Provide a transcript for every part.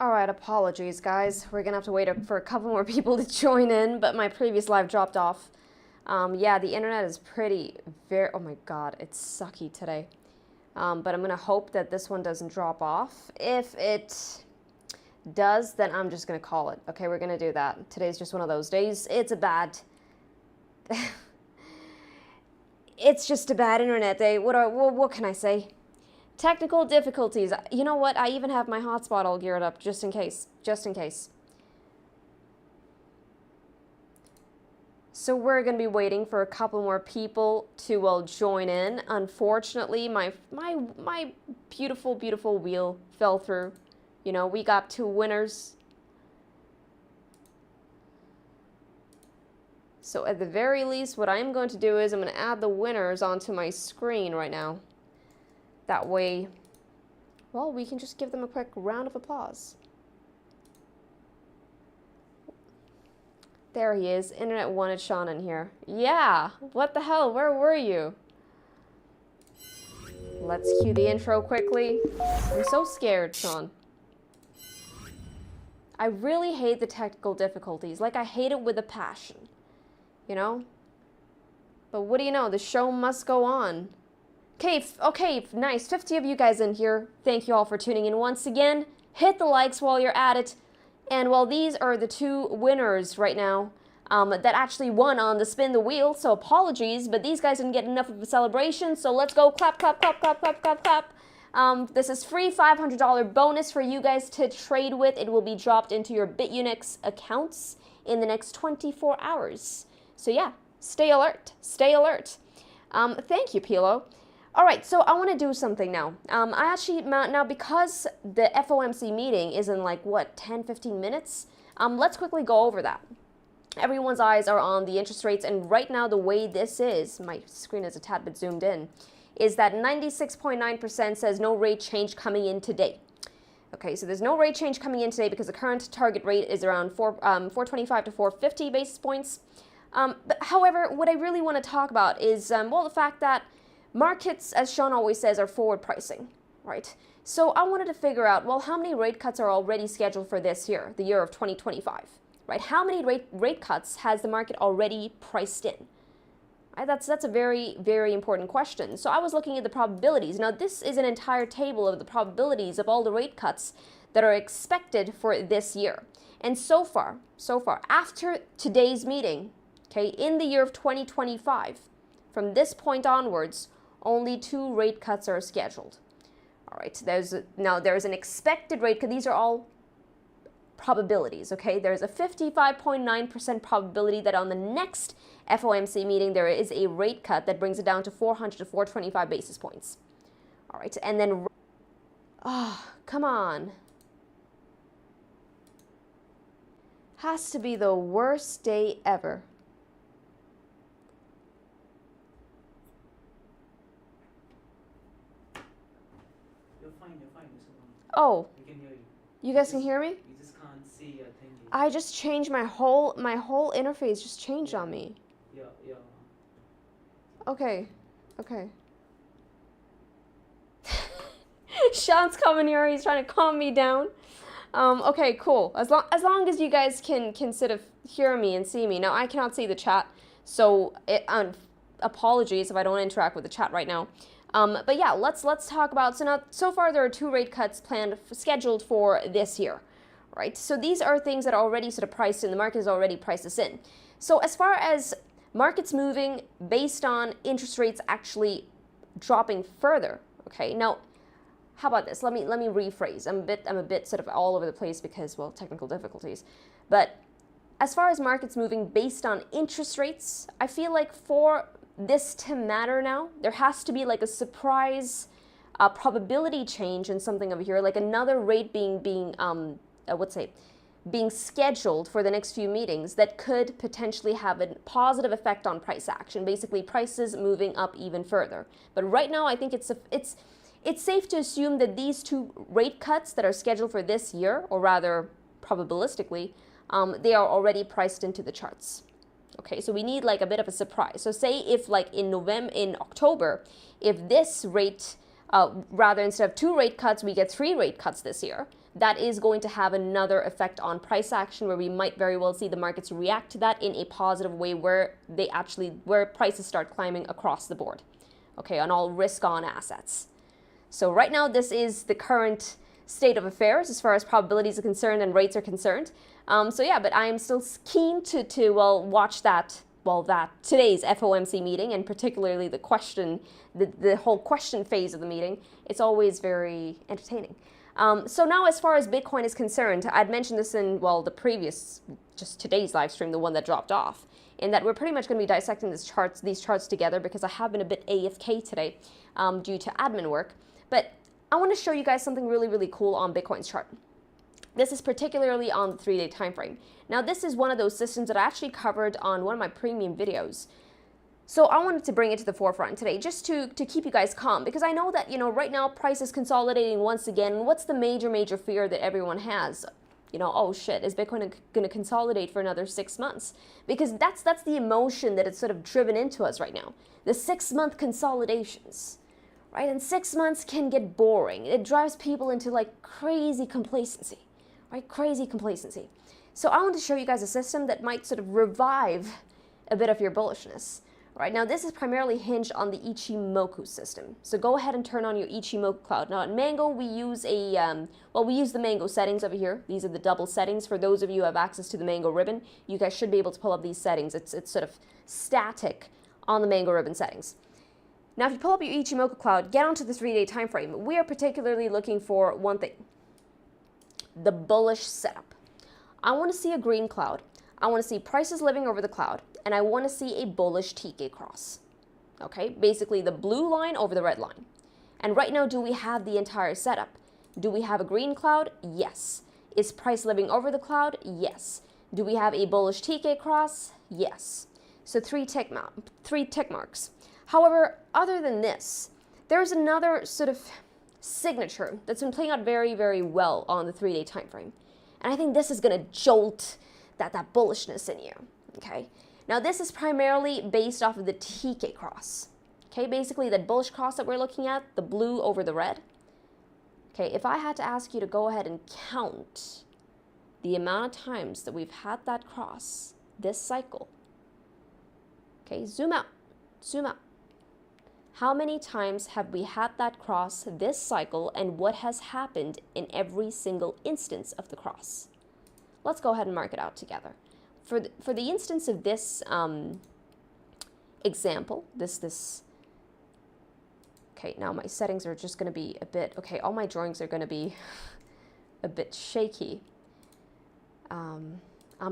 Alright, apologies guys. We're gonna have to wait for a couple more people to join in, but my previous live dropped off. Yeah, the internet is oh my god, it's sucky today. But I'm gonna hope that this one doesn't drop off. If it does, then I'm just gonna call it. Okay, we're gonna do that. Today's just one of those days. It's just a bad internet day. What can I say? Technical difficulties. You know what? I even have my hotspot all geared up just in case. Just in case. So we're going to be waiting for a couple more people to join in. Unfortunately, my beautiful, beautiful wheel fell through. You know, we got 2 winners. So at the very least, what I'm going to do is I'm going to add the winners onto my screen right now. That way, well, we can just give them a quick round of applause. There he is. Internet wanted Sean in here. Yeah, what the hell? Where were you? Let's cue the intro quickly. I'm so scared, Sean. I really hate the technical difficulties. Like, I hate it with a passion. You know? But what do you know? The show must go on. Okay, nice. 50 of you guys in here. Thank you all for tuning in once again. Hit the likes while you're at it. And well, these are the 2 winners right now that actually won on the spin the wheel. So apologies, but these guys didn't get enough of a celebration. So let's go clap, clap, clap, clap, clap, clap, clap. This is free $500 bonus for you guys to trade with. It will be dropped into your BitUnix accounts in the next 24 hours. So yeah, stay alert. Stay alert. Thank you, Pilo. All right, so I want to do something now. I actually, now because the FOMC meeting is in like, what, 10, 15 minutes? Let's quickly go over that. Everyone's eyes are on the interest rates, and right now the way this is, my screen is a tad bit zoomed in, is that 96.9% says no rate change coming in today. Okay, so there's no rate change coming in today because the current target rate is around 425 to 450 basis points. But however, what I really want to talk about is, well, the fact that markets, as Sean always says, are forward pricing, right? So I wanted to figure out, well, how many rate cuts are already scheduled for this year, the year of 2025, right? How many rate cuts has the market already priced in? Right? That's a very, very important question. So I was looking at the probabilities. Now, this is an entire table of the probabilities of all the rate cuts that are expected for this year. And so far, after today's meeting, okay, in the year of 2025, from this point onwards, only 2 rate cuts are scheduled. All right, there's an expected rate cut. These are all probabilities, okay? There's a 55.9% probability that on the next FOMC meeting, there is a rate cut that brings it down to 400 to 425 basis points. All right, and then, come on. Has to be the worst day ever. Oh, we can hear you. You guys can hear me? You just can't see a thing. I just changed my whole interface just changed on me. Yeah. Okay. Sean's coming here. He's trying to calm me down. Okay, cool. As long as you guys can sort of hear me and see me. Now I cannot see the chat, so apologies if I don't interact with the chat right now. But yeah, let's talk about, so far there are 2 rate cuts scheduled for this year, right? So these are things that are already sort of priced in, the market has already priced this in. So as far as markets moving based on interest rates actually dropping further, okay? Now, how about this? Let me rephrase. I'm a bit sort of all over the place because, well, technical difficulties. But as far as markets moving based on interest rates, I feel like for this to matter now, there has to be like a surprise probability change in something over here, like another rate being scheduled for the next few meetings that could potentially have a positive effect on price action, basically prices moving up even further. But right now, I think it's safe to assume that these 2 rate cuts that are scheduled for this year, or rather probabilistically, they are already priced into the charts. Okay, so we need like a bit of a surprise. So say if like in October, if this rate, rather instead of 2 rate cuts, we get 3 rate cuts this year, that is going to have another effect on price action, where we might very well see the markets react to that in a positive way, where prices start climbing across the board, okay, on all risk-on assets. So right now, this is the current state of affairs as far as probabilities are concerned and rates are concerned. So yeah, but I am still keen to watch that today's FOMC meeting, and particularly the whole question phase of the meeting. It's always very entertaining. So now, as far as Bitcoin is concerned, I'd mentioned this in, the previous, just today's live stream, the one that dropped off, in that we're pretty much going to be dissecting these charts together, because I have been a bit AFK today due to admin work. But I want to show you guys something really, really cool on Bitcoin's chart. This is particularly on the 3-day time frame. Now, this is one of those systems that I actually covered on one of my premium videos. So I wanted to bring it to the forefront today, just to keep you guys calm, because I know that, right now price is consolidating once again. What's the major fear that everyone has? Oh shit, is Bitcoin going to consolidate for another 6 months? Because that's the emotion that it's sort of driven into us right now. The 6-month consolidations, right? And 6 months can get boring. It drives people into like crazy complacency, right? Crazy complacency. So I want to show you guys a system that might sort of revive a bit of your bullishness. Right now, this is primarily hinged on the Ichimoku system. So go ahead and turn on your Ichimoku cloud. Now at Mango, we use we use the Mango settings over here. These are the double settings. For those of you who have access to the Mango ribbon, you guys should be able to pull up these settings. It's sort of static on the Mango ribbon settings. Now, if you pull up your Ichimoku cloud, get onto the 3-day time frame. We are particularly looking for one thing: the bullish setup. I want to see a green cloud. I want to see prices living over the cloud, and I want to see a bullish TK cross. Okay, basically the blue line over the red line. And right now, do we have the entire setup? Do we have a green cloud? Yes. Is price living over the cloud? Yes. Do we have a bullish TK cross? Yes. So three tick marks. However, other than this, there's another sort of signature that's been playing out very, very well on the 3-day time frame. And I think this is going to jolt that bullishness in you, okay? Now, this is primarily based off of the TK cross, okay? Basically, that bullish cross that we're looking at, the blue over the red. Okay, if I had to ask you to go ahead and count the amount of times that we've had that cross this cycle, okay, zoom out. How many times have we had that cross this cycle, and what has happened in every single instance of the cross? Let's go ahead and mark it out together. For the instance of this example, okay, now my settings are just going to be a bit, okay, all my drawings are going to be a bit shaky. I'm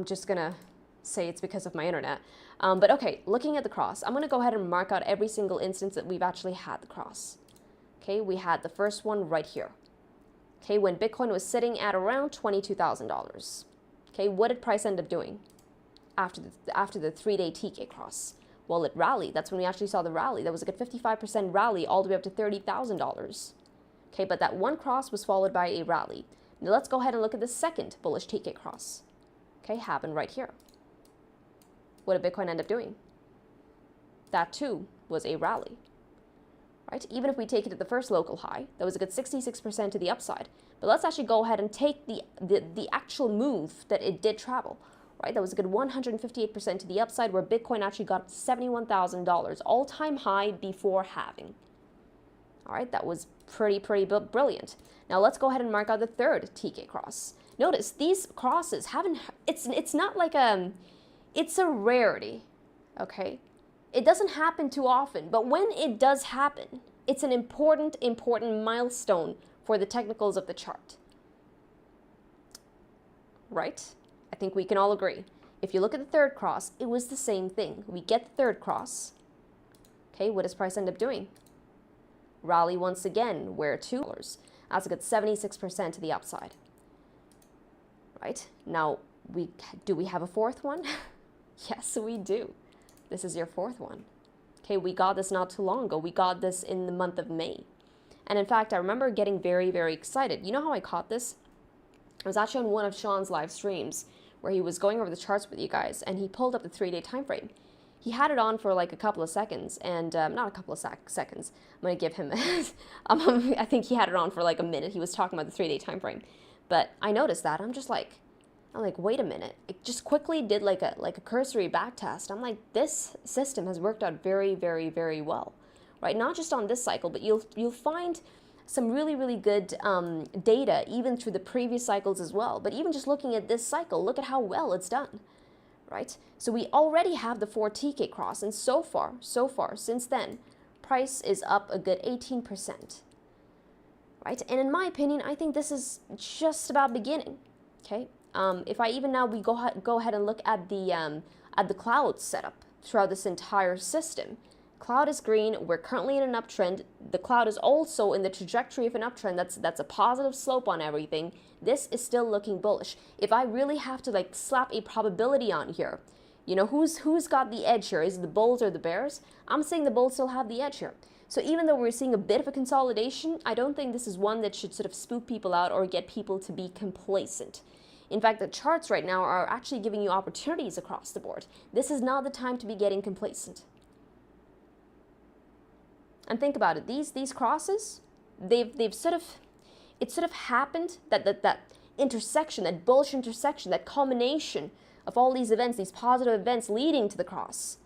just going to say it's because of my internet. But okay, looking at the cross, I'm going to go ahead and mark out every single instance that we've actually had the cross. Okay, we had the first one right here. Okay, when Bitcoin was sitting at around $22,000. Okay, what did price end up doing after the 3-day TK cross? Well, it rallied. That's when we actually saw the rally. That was like a 55% rally all the way up to $30,000. Okay, but that one cross was followed by a rally. Now let's go ahead and look at the second bullish TK cross. Okay, happened right here. What did Bitcoin end up doing? That too was a rally. Right? Even if we take it at the first local high, that was a good 66% to the upside. But let's actually go ahead and take the actual move that it did travel. Right? That was a good 158% to the upside, where Bitcoin actually got $71,000, all-time high before halving. All right, that was pretty brilliant. Now let's go ahead and mark out the third TK cross. Notice these crosses it's not like it's a rarity, okay? It doesn't happen too often, but when it does happen, it's an important milestone for the technicals of the chart. Right? I think we can all agree. If you look at the third cross, it was the same thing. We get the third cross. Okay, what does price end up doing? Rally once again, where $2. That's a good 76% to the upside. Right? Now, do we have a fourth one? Yes, we do. This is your fourth one. Okay, we got this not too long ago. We got this in the month of May. And in fact, I remember getting very, very excited. You know how I caught this? I was actually on one of Sean's live streams where he was going over the charts with you guys, and he pulled up the 3-day time frame. He had it on for like a couple of seconds, and not a couple of seconds. I'm going to give him, I think he had it on for like a minute. He was talking about the 3-day time frame. but I noticed that. I'm like, wait a minute. It just quickly did like a cursory back test. I'm like, this system has worked out very, very, very well, right? Not just on this cycle, but you'll find some really, really good data even through the previous cycles as well. But even just looking at this cycle, look at how well it's done, right? So we already have the 4TK cross, and so far, since then, price is up a good 18%, right? And in my opinion, I think this is just about beginning, okay? If I even now we go ahead and look at the cloud setup throughout this entire system. Cloud is green. We're currently in an uptrend. The cloud is also in the trajectory of an uptrend. That's a positive slope on everything. This is still looking bullish. If I really have to like slap a probability on here, you know, who's got the edge here? Is it the bulls or the bears? I'm saying the bulls still have the edge here. So even though we're seeing a bit of a consolidation, I don't think this is one that should sort of spook people out or get people to be complacent. In fact, the charts right now are actually giving you opportunities across the board. This is not the time to be getting complacent. And think about it, these crosses, they've sort of, it sort of happened that intersection, that bullish intersection, that culmination of all these events, these positive events leading to the cross,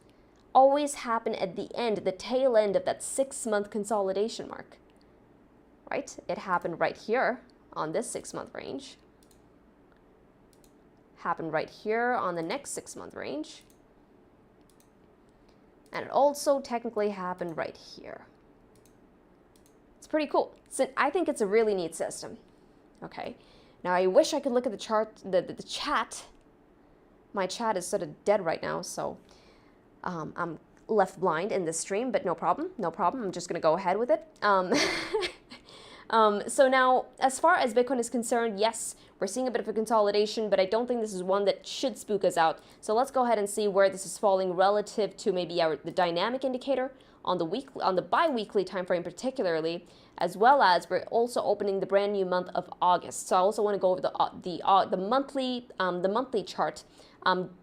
always happen at the end, the tail end of that 6-month consolidation mark, right? It happened right here on this 6-month range, happened right here on the next 6-month range, and it also technically happened right here. It's pretty cool. So I think it's a really neat system. Okay. Now I wish I could look at the chart, the chat. My chat is sort of dead right now, so I'm left blind in this stream, but no problem. I'm just going to go ahead with it. So now, as far as Bitcoin is concerned, yes, we're seeing a bit of a consolidation, but I don't think this is one that should spook us out. So let's go ahead and see where this is falling relative to maybe the dynamic indicator on the bi-weekly time frame particularly, as well as we're also opening the brand new month of August. So I also want to go over the monthly chart,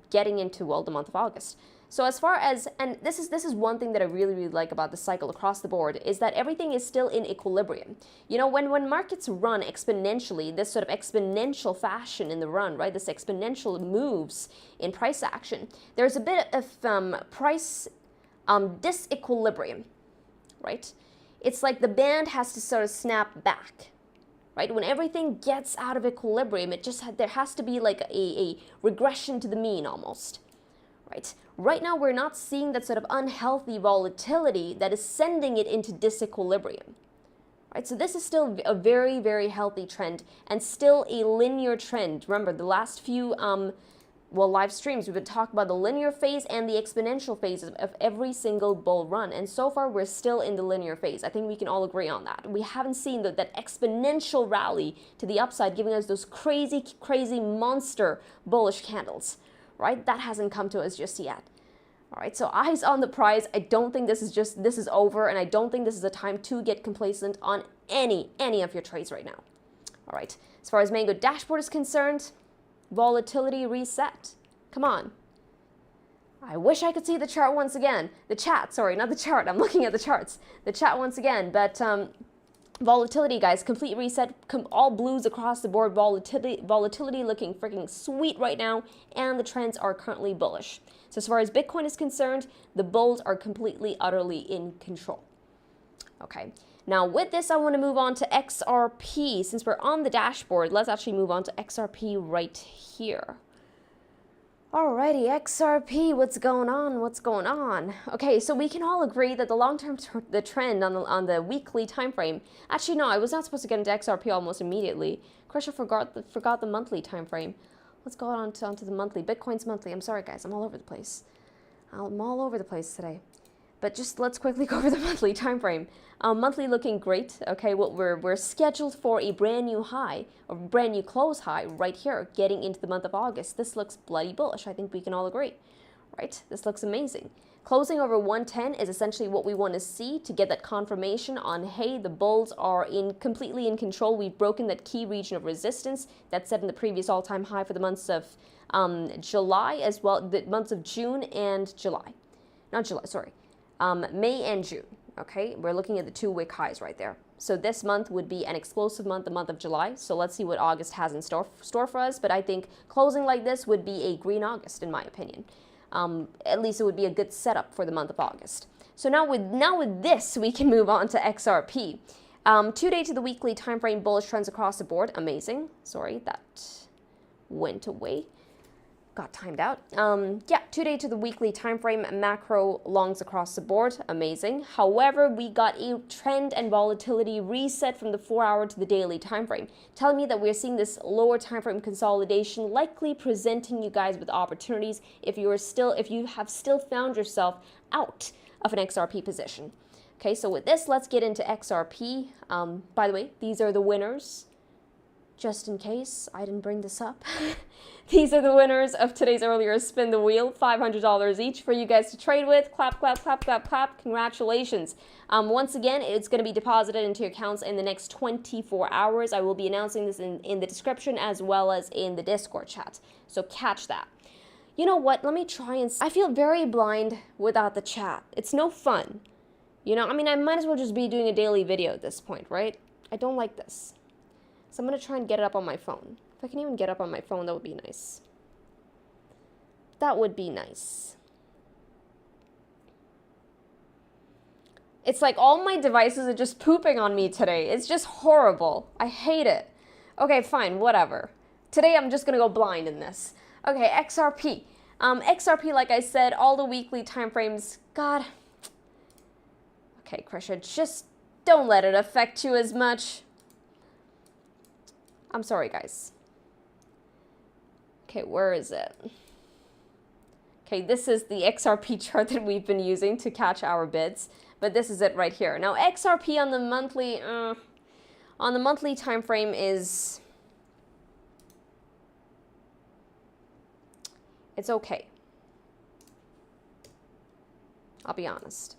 getting into the month of August. So as far as, and this is one thing that I really, really like about the cycle across the board, is that everything is still in equilibrium. You know, when markets run exponentially, this sort of exponential fashion in the run, right, this exponential moves in price action, there's a bit of price disequilibrium, right? It's like the band has to sort of snap back, right? When everything gets out of equilibrium, there has to be like a regression to the mean almost, right? Right now, we're not seeing that sort of unhealthy volatility that is sending it into disequilibrium, right? So this is still a very, very healthy trend and still a linear trend. Remember, the last few live streams, we've been talking about the linear phase and the exponential phases of every single bull run. And so far, we're still in the linear phase. I think we can all agree on that. We haven't seen that exponential rally to the upside, giving us those crazy, crazy monster bullish candles, right? That hasn't come to us just yet. All right, so eyes on the prize. I don't think this is over, and I don't think this is a time to get complacent on any of your trades right now. All right, as far as Mango Dashboard is concerned, volatility reset. Come on. I wish I could see the chart once again. The chat, sorry, not the chart. I'm looking at the charts. The chat once again, but volatility, guys, complete reset, all blues across the board. Volatility looking freaking sweet right now, and the trends are currently bullish. So as far as Bitcoin is concerned, the bulls are completely, utterly in control. Okay. Now with this, I want to move on to XRP. Since we're on the dashboard, let's actually move on to XRP right here. Alrighty, XRP, what's going on? What's going on? Okay, so we can all agree that the long-term the trend on the weekly time frame. Actually, no, I was not supposed to get into XRP almost immediately. Crusher forgot the monthly time frame. Let's go on to the monthly. Bitcoin's monthly. I'm sorry, guys. I'm all over the place. I'm all over the place today. But just let's quickly go over the monthly time frame. Monthly looking great. Okay, well, we're scheduled for a brand new high, a brand new close high right here, getting into the month of August. This looks bloody bullish. I think we can all agree, right? This looks amazing. Closing over 110 is essentially what we want to see to get that confirmation on, hey, the bulls are completely in control. We've broken that key region of resistance that's set in the previous all-time high for the months of July, as well, the months of June and July. Not July, sorry. May and June, okay? We're looking at the 2-week highs right there. So this month would be an explosive month, the month of July. So let's see what August has in store for us. But I think closing like this would be a green August, in my opinion. At least it would be a good setup for the month of August. So now with this, we can move on to XRP. 2-day to the weekly time frame bullish trends across the board. Amazing. Sorry, that went away. Got timed out. Yeah, 2-day to the weekly time frame macro longs across the board. Amazing. However, we got a trend and volatility reset from the 4-hour to the daily time frame, telling me that we're seeing this lower time frame consolidation, likely presenting you guys with opportunities if you have still found yourself out of an XRP position. Okay, so with this, let's get into XRP. By the way, these are the winners. Just in case I didn't bring this up. These are the winners of today's earlier spin the wheel, $500 each for you guys to trade with. Clap, clap, clap, clap, clap. Congratulations. Once again, it's going to be deposited into your accounts in the next 24 hours. I will be announcing this in the description as well as in the Discord chat. So catch that. You know what? Let me try and... I feel very blind without the chat. It's no fun. You know, I mean, I might as well just be doing a daily video at this point, right? I don't like this. So I'm going to try and get it up on my phone. If I can even get up on my phone, that would be nice. That would be nice. It's like all my devices are just pooping on me today. It's just horrible. I hate it. Okay, fine, whatever. Today I'm just going to go blind in this. Okay, XRP. XRP, like I said, all the weekly time frames. God. Okay, Krisha, just don't let it affect you as much. I'm sorry, guys. Okay, where is it? Okay, this is the XRP chart that we've been using to catch our bids, but this is it right here. Now, XRP on the monthly time frame is... It's okay. I'll be honest.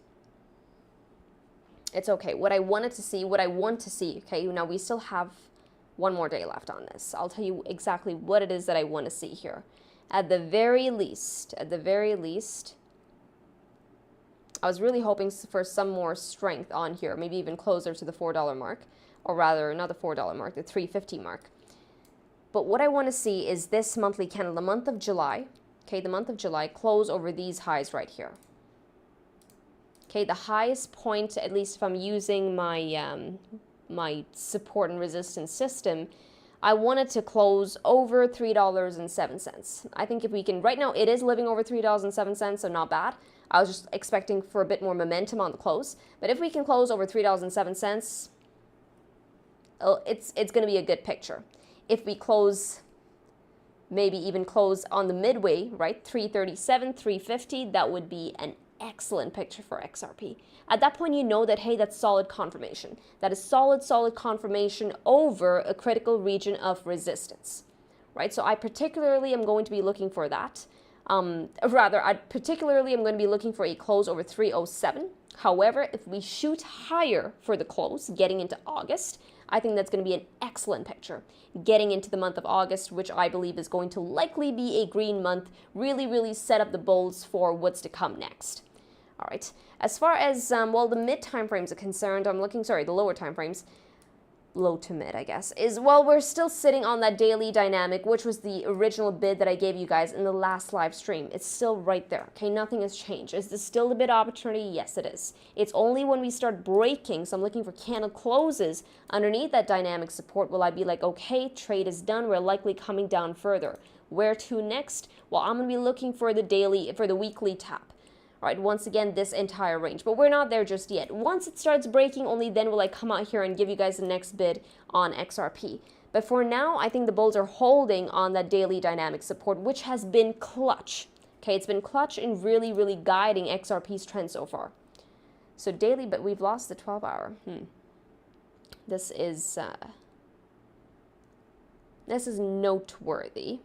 It's okay. What I want to see, okay, now we still have one more day left on this. I'll tell you exactly what it is that I want to see here. At the very least, I was really hoping for some more strength on here, maybe even closer to the $4 mark, or rather, not the $4 mark, the $3.50 mark. But what I want to see is this monthly candle, the month of July, okay, the month of July, close over these highs right here. Okay, the highest point, at least if I'm using my my support and resistance system, I wanted to close over $3.07. I think if we can, right now it is living over $3.07, so not bad. I was just expecting for a bit more momentum on the close, but if we can close over $3.07, it's going to be a good picture. If we close, maybe even close on the midway, right, 337, 350, that would be an excellent picture for XRP. At that point, you know that, hey, that's solid confirmation. That is solid confirmation over a critical region of resistance, right? So I particularly am going to be looking for that. I'm going to be looking for a close over 307. However, if we shoot higher for the close, getting into August, I think that's going to be an excellent picture. Getting into the month of August, which I believe is going to likely be a green month, really set up the bulls for what's to come next. All right. As far as, well, the mid time frames are concerned, the lower time frames, low to mid, I guess, is, well, we're still sitting on that daily dynamic, which was the original bid that I gave you guys in the last live stream. It's still right there, okay? Nothing has changed. Is this still a bid opportunity? Yes, it is. It's only when we start breaking, so I'm looking for candle closes underneath that dynamic support, will I be like, okay, trade is done, we're likely coming down further. Where to next? Well, I'm going to be looking for the weekly tap. Right, once again, this entire range, but we're not there just yet. Once it starts breaking, only then will I come out here and give you guys the next bid on XRP. But for now, I think the bulls are holding on that daily dynamic support, which has been clutch. Okay, it's been clutch in really guiding XRP's trend so far. So daily, but we've lost the 12-hour. This is noteworthy.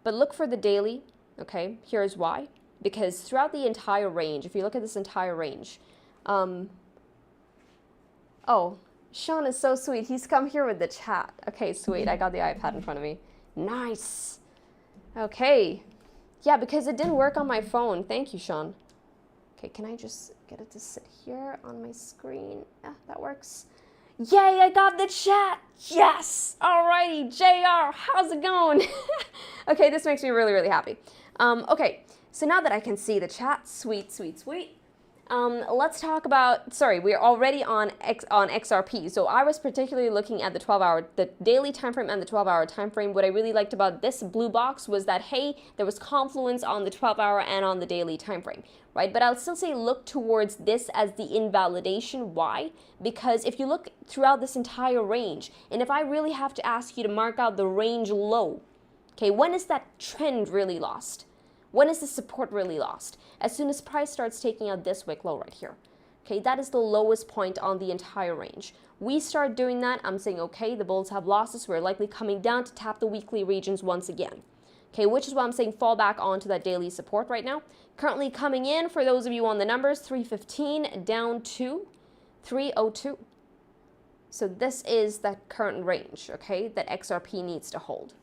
But look for the daily, okay? Here's why. Because throughout the entire range, if you look at this entire range, oh, Sean is so sweet. He's come here with the chat. Okay, sweet. I got the iPad in front of me. Nice. Okay. Yeah, because it didn't work on my phone. Thank you, Sean. Okay, can I just get it to sit here on my screen? Yeah, that works. Yay, I got the chat! Yes! Alrighty, JR, how's it going? Okay, this makes me really, really happy. Okay, so now that I can see the chat, sweet, sweet, sweet. Let's talk about, sorry, we're already on XRP. So I was particularly looking at the daily time frame and the 12-hour time frame. What I really liked about this blue box was that, hey, there was confluence on the 12-hour and on the daily time frame, right? But I'll still say look towards this as the invalidation. Why? Because if you look throughout this entire range, and if I really have to ask you to mark out the range low, okay, when is that trend really lost? When is the support really lost? As soon as price starts taking out this wick low right here. Okay, that is the lowest point on the entire range. We start doing that, I'm saying, okay, the bulls have losses. We're likely coming down to tap the weekly regions once again. Okay, which is why I'm saying fall back onto that daily support right now. Currently coming in, for those of you on the numbers, 315 down to 302. So this is that current range, okay, that XRP needs to hold.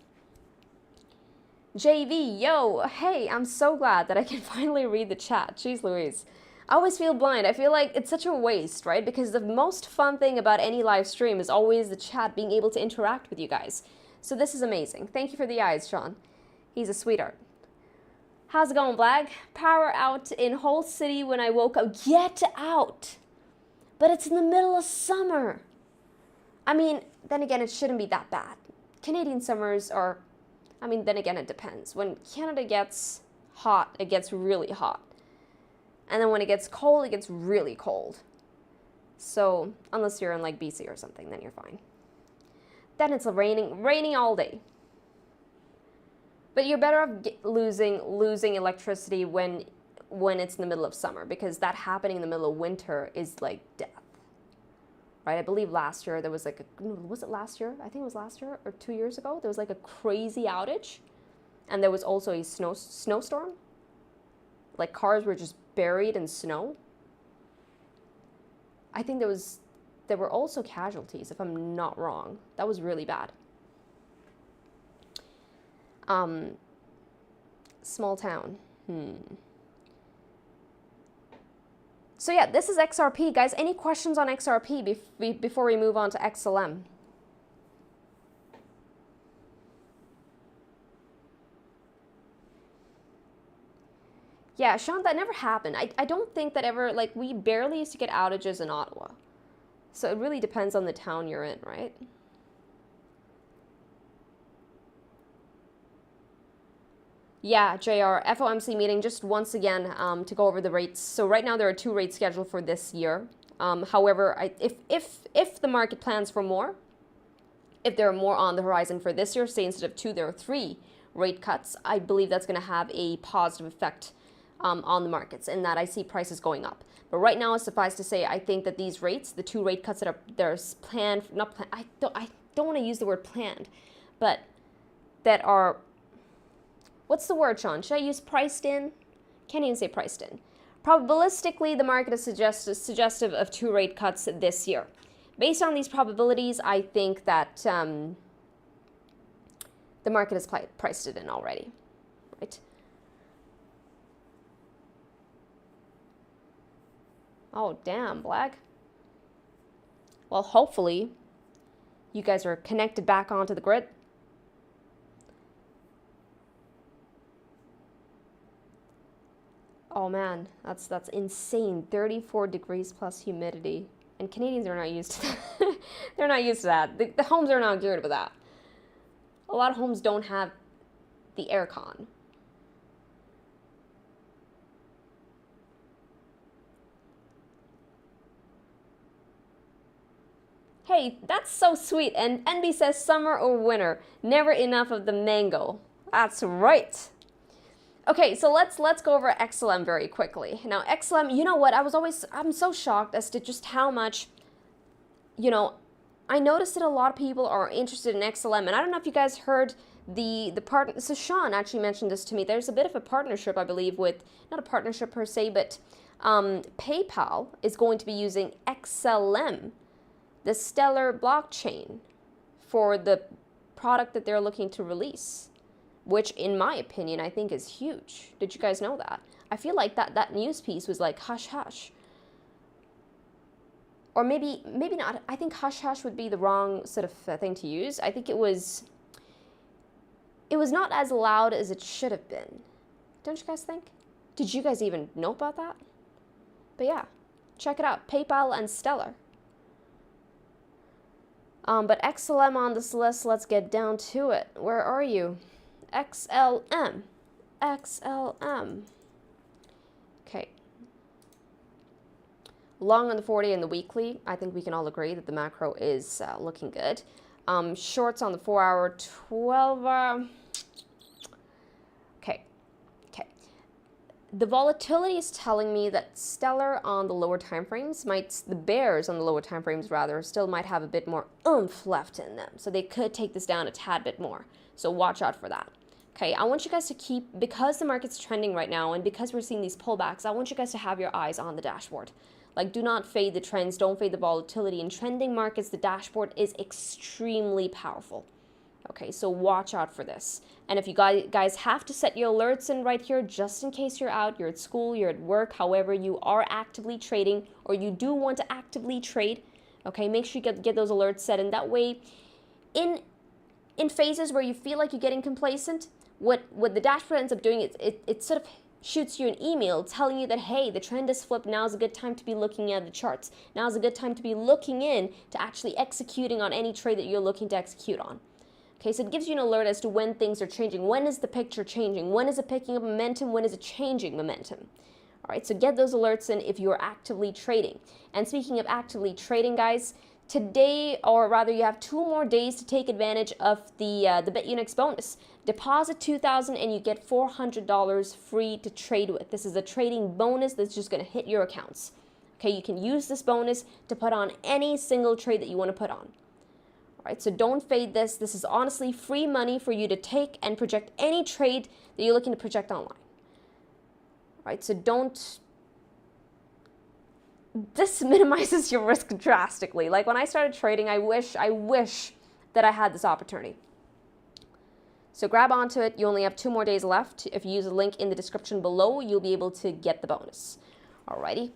JV, yo, hey, I'm so glad that I can finally read the chat. Jeez Louise. I always feel blind. I feel like it's such a waste, right? Because the most fun thing about any live stream is always the chat, being able to interact with you guys. So this is amazing. Thank you for the eyes, Sean. He's a sweetheart. How's it going, Blag? Power out in whole city when I woke up. Get out! But it's in the middle of summer. I mean, then again, it shouldn't be that bad. Canadian summers are... I mean, then again, it depends. When Canada gets hot, it gets really hot. And then when it gets cold, it gets really cold. So, unless you're in like BC or something, then you're fine. Then it's raining all day. But you're better off losing electricity when it's in the middle of summer, because that happening in the middle of winter is like death. Right, I believe last year there was like was it last year? I think it was last year or 2 years ago. There was like a crazy outage, and there was also a snowstorm. Like cars were just buried in snow. I think there were also casualties, if I'm not wrong. That was really bad. Small town. So yeah, this is XRP. Guys, any questions on XRP before we move on to XLM? Yeah, Sean, that never happened. I don't think that ever, like, we barely used to get outages in Ottawa. So it really depends on the town you're in, right? Yeah, JR, FOMC meeting just once again to go over the rates. So right now there are 2 rates scheduled for this year. However, if the market plans for more, if there are more on the horizon for this year, say instead of 2, there are 3 rate cuts, I believe that's going to have a positive effect on the markets, in that I see prices going up. But right now, suffice to say, I think that these rates, the 2 rate cuts that are there's planned, not planned, I don't want to use the word planned, but that are, what's the word, Sean? Should I use priced in? Can't even say priced in. Probabilistically, the market is suggestive of 2 rate cuts this year. Based on these probabilities, I think that the market has priced it in already, right? Oh, damn, Black. Well, hopefully, you guys are connected back onto the grid. Oh man, that's insane. 34 degrees plus humidity. And Canadians are not used to that. They're not used to that. The homes are not geared with that. A lot of homes don't have the aircon. Hey, that's so sweet. And NB says summer or winter, never enough of the mango. That's right. Okay, so let's go over XLM very quickly. Now, XLM, you know what? I'm so shocked as to just how much, you know, I noticed that a lot of people are interested in XLM, and I don't know if you guys heard the part. So Sean actually mentioned this to me. There's a bit of a partnership, I believe, with, not a partnership per se, but PayPal is going to be using XLM, the Stellar blockchain, for the product that they're looking to release. which in my opinion, I think is huge. Did you guys know that? I feel like that news piece was like hush hush. Or maybe not. I think hush hush would be the wrong sort of thing to use. I think it was not as loud as it should have been. Don't you guys think? Did you guys even know about that? But yeah, check it out. PayPal and Stellar. But XLM on this list, let's get down to it. Where are you? XLM. XLM. Okay. Long on the 40 and the weekly, I think we can all agree that the macro is looking good. Shorts on the 4-hour, 12-hour. Okay. The volatility is telling me that Stellar on the lower time frames the bears on the lower time frames rather, still might have a bit more oomph left in them. So they could take this down a tad bit more. So watch out for that. Okay, I want you guys to keep, because the market's trending right now and because we're seeing these pullbacks, I want you guys to have your eyes on the dashboard. Like, do not fade the trends, don't fade the volatility. In trending markets, the dashboard is extremely powerful. Okay, so watch out for this. And if you guys have to set your alerts in right here, just in case you're out, you're at school, you're at work, however, you are actively trading, or you do want to actively trade, okay, make sure you get those alerts set. And that way, in phases where you feel like you're getting complacent, what the dashboard ends up doing is it sort of shoots you an email telling you that, hey, the trend is flipped, now's a good time to be looking at the charts. Now's a good time to be looking in to actually executing on any trade that you're looking to execute on. Okay, so it gives you an alert as to when things are changing. When is the picture changing? When is it picking up momentum? When is it changing momentum? All right, so get those alerts in if you're actively trading. And speaking of actively trading, guys, today, or rather you have 2 more days to take advantage of the BitUnix bonus. Deposit $2,000 and you get $400 free to trade with. This is a trading bonus that's just going to hit your accounts. Okay, you can use this bonus to put on any single trade that you want to put on. All right, so don't fade this. This is honestly free money for you to take and project any trade that you're looking to project online. All right, so don't. This minimizes your risk drastically. Like when I started trading, I wish that I had this opportunity. So grab onto it. You only have 2 more days left. If you use a link in the description below, you'll be able to get the bonus. Alrighty.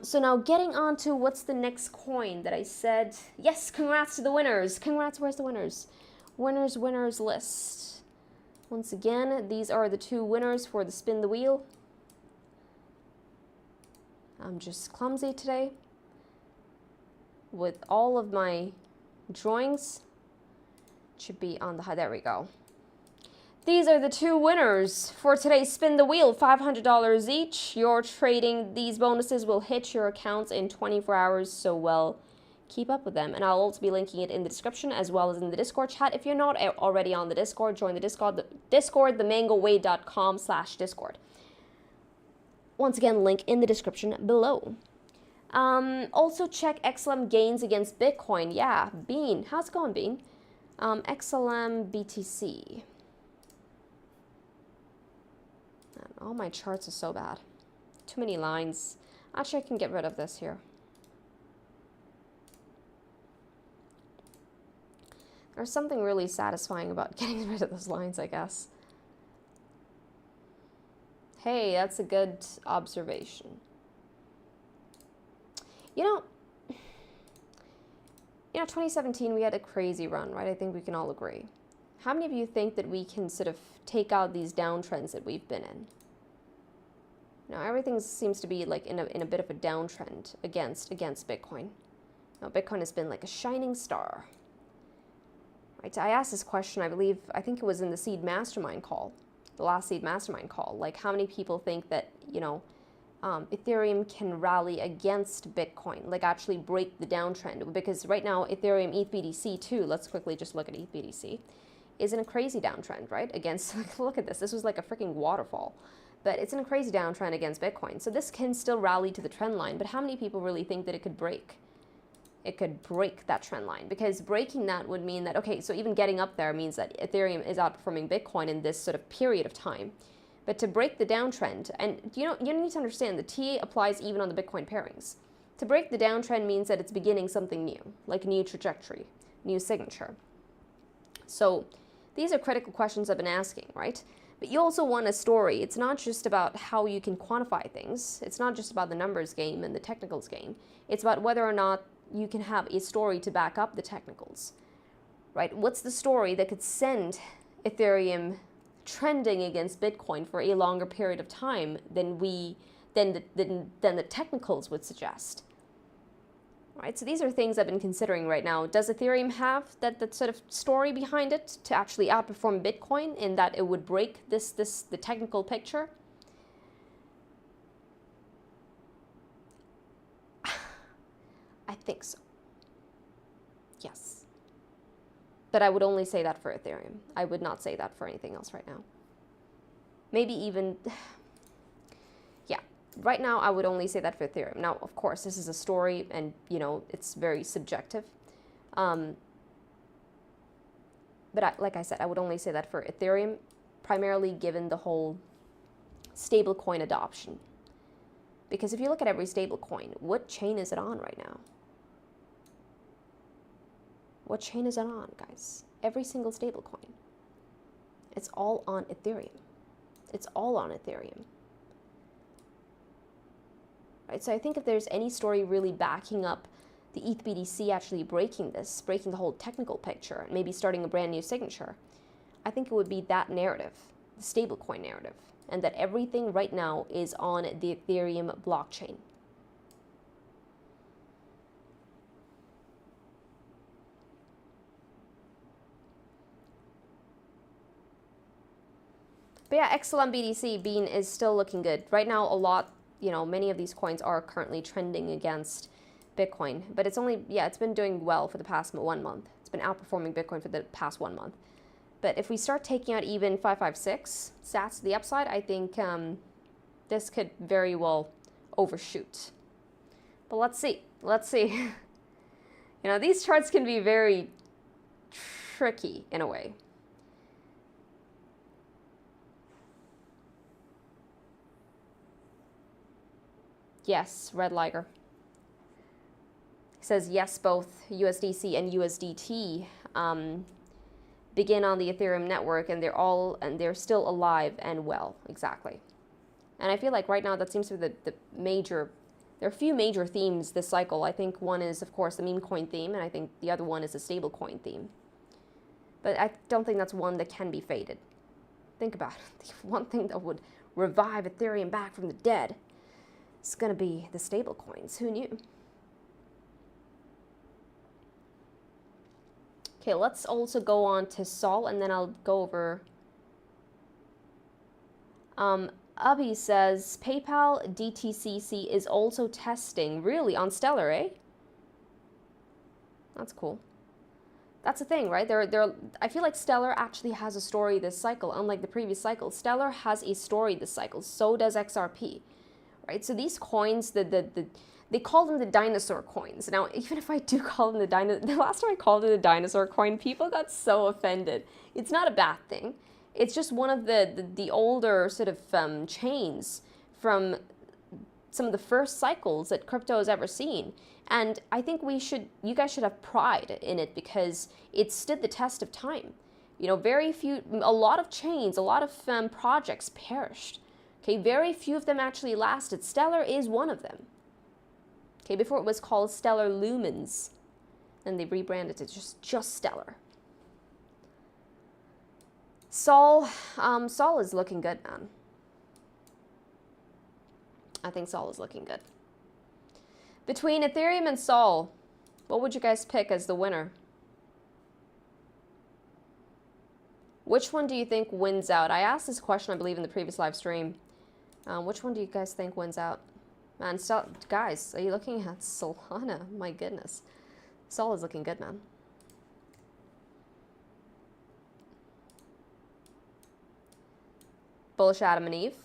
So now getting on to what's the next coin that I said. Yes, congrats to the winners. Congrats, where's the winners? Winners list. Once again, these are the 2 winners for the spin the wheel. I'm just clumsy today with all of my drawings. Should be on the high, there we go. These are the 2 winners for today's Spin the Wheel, $500 each. Your trading, these bonuses will hit your accounts in 24 hours, so well, keep up with them. And I'll also be linking it in the description as well as in the Discord chat. If you're not already on the Discord, join the Discord, themangoway.com/Discord. Once again, link in the description below. Also check XLM gains against Bitcoin. Yeah, Bean. How's it going, Bean? XLM BTC. Man, all my charts are so bad. Too many lines. Actually, I can get rid of this here. There's something really satisfying about getting rid of those lines, I guess. Hey, that's a good observation. You know, 2017, we had a crazy run, right? I think we can all agree. How many of you think that we can sort of take out these downtrends that we've been in? Now, everything seems to be like in a bit of a downtrend against Bitcoin. Now, Bitcoin has been like a shining star. Right? I asked this question, I think it was in the Seed Mastermind call. The last Seed Mastermind call, like how many people think that, Ethereum can rally against Bitcoin, like actually break the downtrend? Because right now, Ethereum, ETH BTC too, let's quickly just look at ETH BTC, is in a crazy downtrend, right? Against, look at this, this was like a freaking waterfall, but it's in a crazy downtrend against Bitcoin. So this can still rally to the trend line, but how many people really think that it could break? It could break that trend line, because breaking that would mean that, okay, so even getting up there means that Ethereum is outperforming Bitcoin in this sort of period of time. But to break the downtrend, and you need to understand the TA applies even on the Bitcoin pairings. To break the downtrend means that it's beginning something new, like a new trajectory, new signature. So These are critical questions I've been asking, right? But you also want a story. It's not just about how you can quantify things. It's not just about the numbers game and the technicals game. It's about whether or not you can have a story to back up the technicals, right? What's the story that could send Ethereum trending against Bitcoin for a longer period of time than the technicals would suggest? Right, so these are things I've been considering right now. Does Ethereum have that sort of story behind it to actually outperform Bitcoin in that it would break the technical picture? I think so. Yes. But I would only say that for Ethereum. I would not say that for anything else right now. Maybe even... Right now, I would only say that for Ethereum. Now, of course, this is a story, and, you know, it's very subjective. But like I said, I would only say that for Ethereum, primarily given the whole stablecoin adoption. Because if you look at every stablecoin, what chain is it on right now? What chain is it on, guys? Every single stablecoin. It's all on Ethereum. It's all on Ethereum. Right, so I think if there's any story really backing up the ETH BTC actually breaking the whole technical picture, and maybe starting a brand new signature, I think it would be that narrative, the stablecoin narrative, and that everything right now is on the Ethereum blockchain. But yeah, XLM BTC Bean is still looking good. Right now, many of these coins are currently trending against Bitcoin, but it's been doing well for the past 1 month. It's been outperforming Bitcoin for the past 1 month. But if we start taking out even 556 sats to the upside, I think this could very well overshoot. But let's see. These charts can be very tricky in a way. Yes, Red Liger. He says yes, both USDC and USDT begin on the Ethereum network, and they're still alive and well. Exactly. And I feel like right now that seems to be the major. There are a few major themes this cycle. I think one is, of course, the meme coin theme, and I think the other one is the stable coin theme. But I don't think that's one that can be faded. Think about it. The one thing that would revive Ethereum back from the dead, it's going to be the stable coins. Who knew? Okay, let's also go on to Sol, and then I'll go over. Abhi says, PayPal DTCC is also testing. Really? On Stellar, eh? That's cool. That's the thing, right? I feel like Stellar actually has a story this cycle, unlike the previous cycle. Stellar has a story this cycle. So does XRP. Right, so these coins, they call them the dinosaur coins. Now, even if I do call them the last time I called it a dinosaur coin, people got so offended. It's not a bad thing. It's just one of the older sort of chains from some of the first cycles that crypto has ever seen. And I think you guys should have pride in it because it stood the test of time. A lot of chains, a lot of projects perished. Okay, very few of them actually lasted. Stellar is one of them. Okay, before it was called Stellar Lumens, and they rebranded it just Stellar. Sol is looking good, man. I think Sol is looking good. Between Ethereum and Sol, what would you guys pick as the winner? Which one do you think wins out? I asked this question, I believe, in the previous live stream. Which one do you guys think wins out? Man, guys, are you looking at Solana? My goodness. Sol is looking good, man. Bullish Adam and Eve.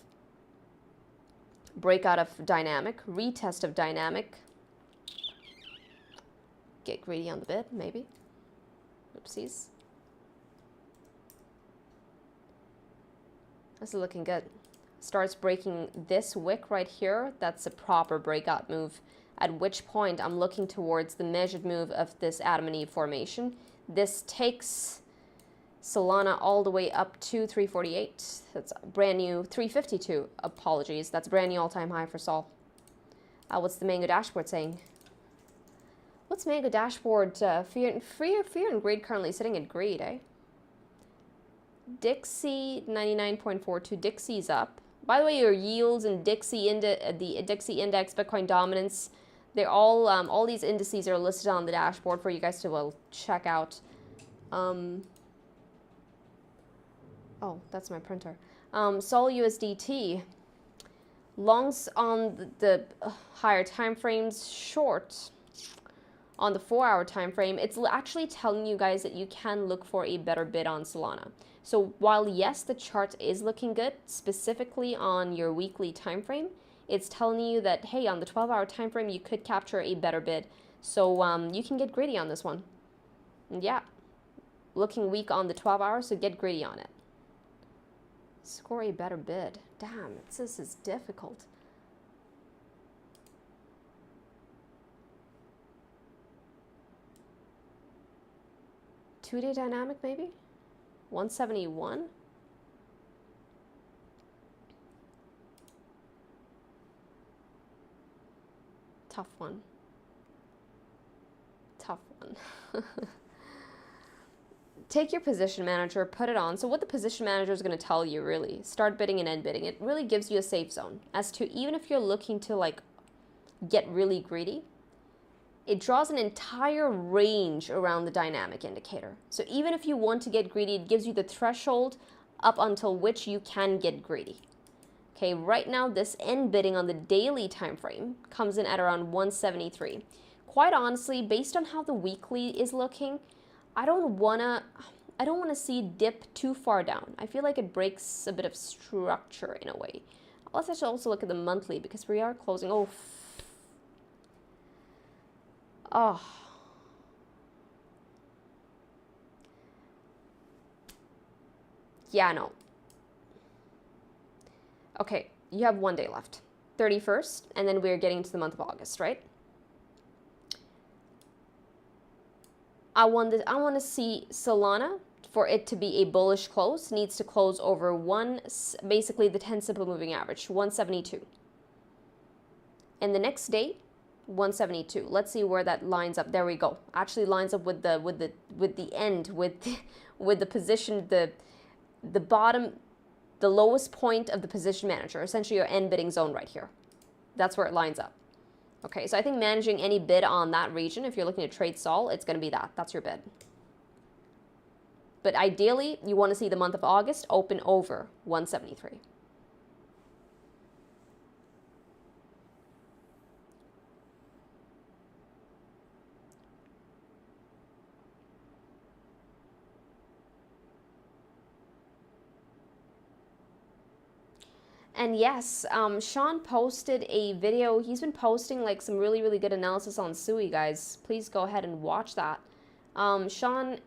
Breakout of Dynamic. Retest of Dynamic. Get greedy on the bid, maybe. Oopsies. This is looking good. Starts breaking this wick right here, that's a proper breakout move, at which point I'm looking towards the measured move of this Adam and Eve formation. This takes Solana all the way up to 348. That's brand new. 352, apologies. That's brand new all-time high for Sol. What's the Mango dashboard saying? What's Mango dashboard? Fear and greed currently sitting at greed, eh? Dixie 99.42. Dixie's up. By the way, your yields and the Dixie index, Bitcoin dominance, they're all these indices are listed on the dashboard for you guys to check out. Oh, that's my printer. Sol USDT, longs on the higher time frames, short on the 4-hour time frame. It's actually telling you guys that you can look for a better bid on Solana. So while yes, the chart is looking good, specifically on your weekly time frame, it's telling you that, hey, on the 12-hour time frame, you could capture a better bid. So you can get greedy on this one. And yeah, looking weak on the 12-hour, so get greedy on it. Score a better bid. Damn, this is difficult. Two-day dynamic, maybe? 171? Tough one. Tough one. Take your position manager, put it on. So what the position manager is going to tell you, really, start bidding and end bidding. It really gives you a safe zone as to, even if you're looking to like get really greedy, it draws an entire range around the dynamic indicator. So even if you want to get greedy, it gives you the threshold up until which you can get greedy. Okay, right now this end bidding on the daily time frame comes in at around 173. Quite honestly, based on how the weekly is looking, I don't wanna see dip too far down. I feel like it breaks a bit of structure in a way. Let's actually also look at the monthly because we are closing. Oh. Yeah, no. Okay, you have 1 day left. 31st, and then we're getting into the month of August, right? I want to see Solana, for it to be a bullish close, needs to close over basically the 10 simple moving average, 172. And the next day, 172. Let's see where that lines up. There we go. Actually lines up with the end, with the position, the bottom, the lowest point of the position manager, essentially your end bidding zone right here. That's where it lines up. Okay, so I think managing any bid on that region, if you're looking to trade Sol, it's going to be that. That's your bid. But ideally, you want to see the month of August open over 173. And yes, Sean posted a video. He's been posting like some really, really good analysis on Sui, guys. Please go ahead and watch that. Sean,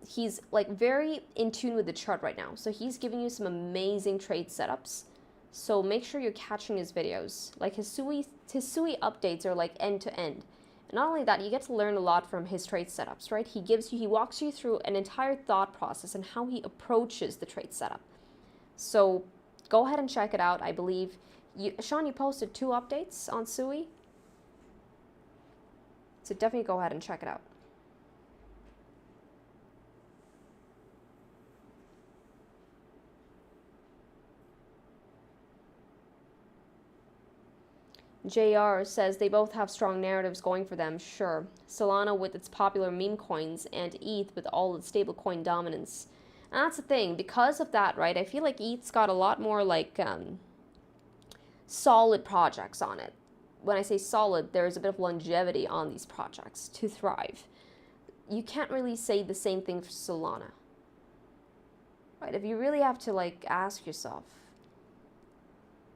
he's like very in tune with the chart right now. So he's giving you some amazing trade setups. So make sure you're catching his videos. Like his Sui updates are like end to end. And not only that, you get to learn a lot from his trade setups, right? He walks you through an entire thought process and how he approaches the trade setup. So go ahead and check it out. I believe, Sean, you posted 2 updates on Sui. So definitely go ahead and check it out. JR says they both have strong narratives going for them. Sure. Solana with its popular meme coins and ETH with all its stablecoin dominance. And that's the thing, because of that, right, I feel like ETH's got a lot more like solid projects on it. When I say solid, there's a bit of longevity on these projects to thrive. You can't really say the same thing for Solana. Right, if you really have to like ask yourself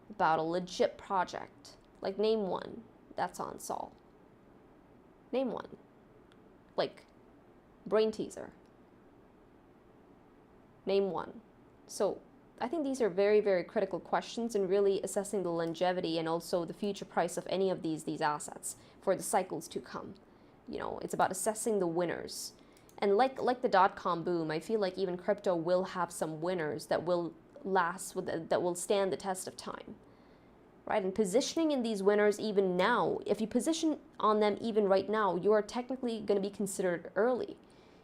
about a legit project, like name one that's on Sol. Name one. Like, brain teaser. Name one. So I think these are very, very critical questions in really assessing the longevity and also the future price of any of these assets for the cycles to come. You know, it's about assessing the winners. And like the dot-com boom, I feel like even crypto will have some winners that will last, that will stand the test of time, right? And positioning in these winners even now, if you position on them even right now, you are technically going to be considered early.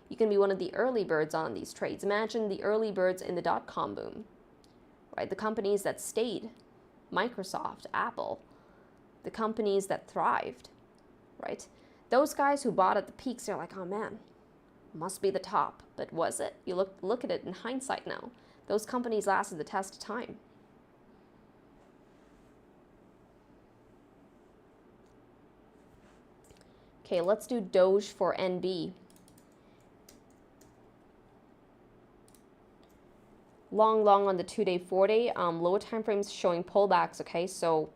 You can be one of the early birds on these trades. Imagine the early birds in the dot-com boom, right? The companies that stayed, Microsoft, Apple, the companies that thrived, right? Those guys who bought at the peaks, they're like, oh man, must be the top. But was it? You look at it in hindsight now. Those companies lasted the test of time. Okay, let's do Doge for NB. Long on the 2-day, 4-day. Lower time frames showing pullbacks, okay? So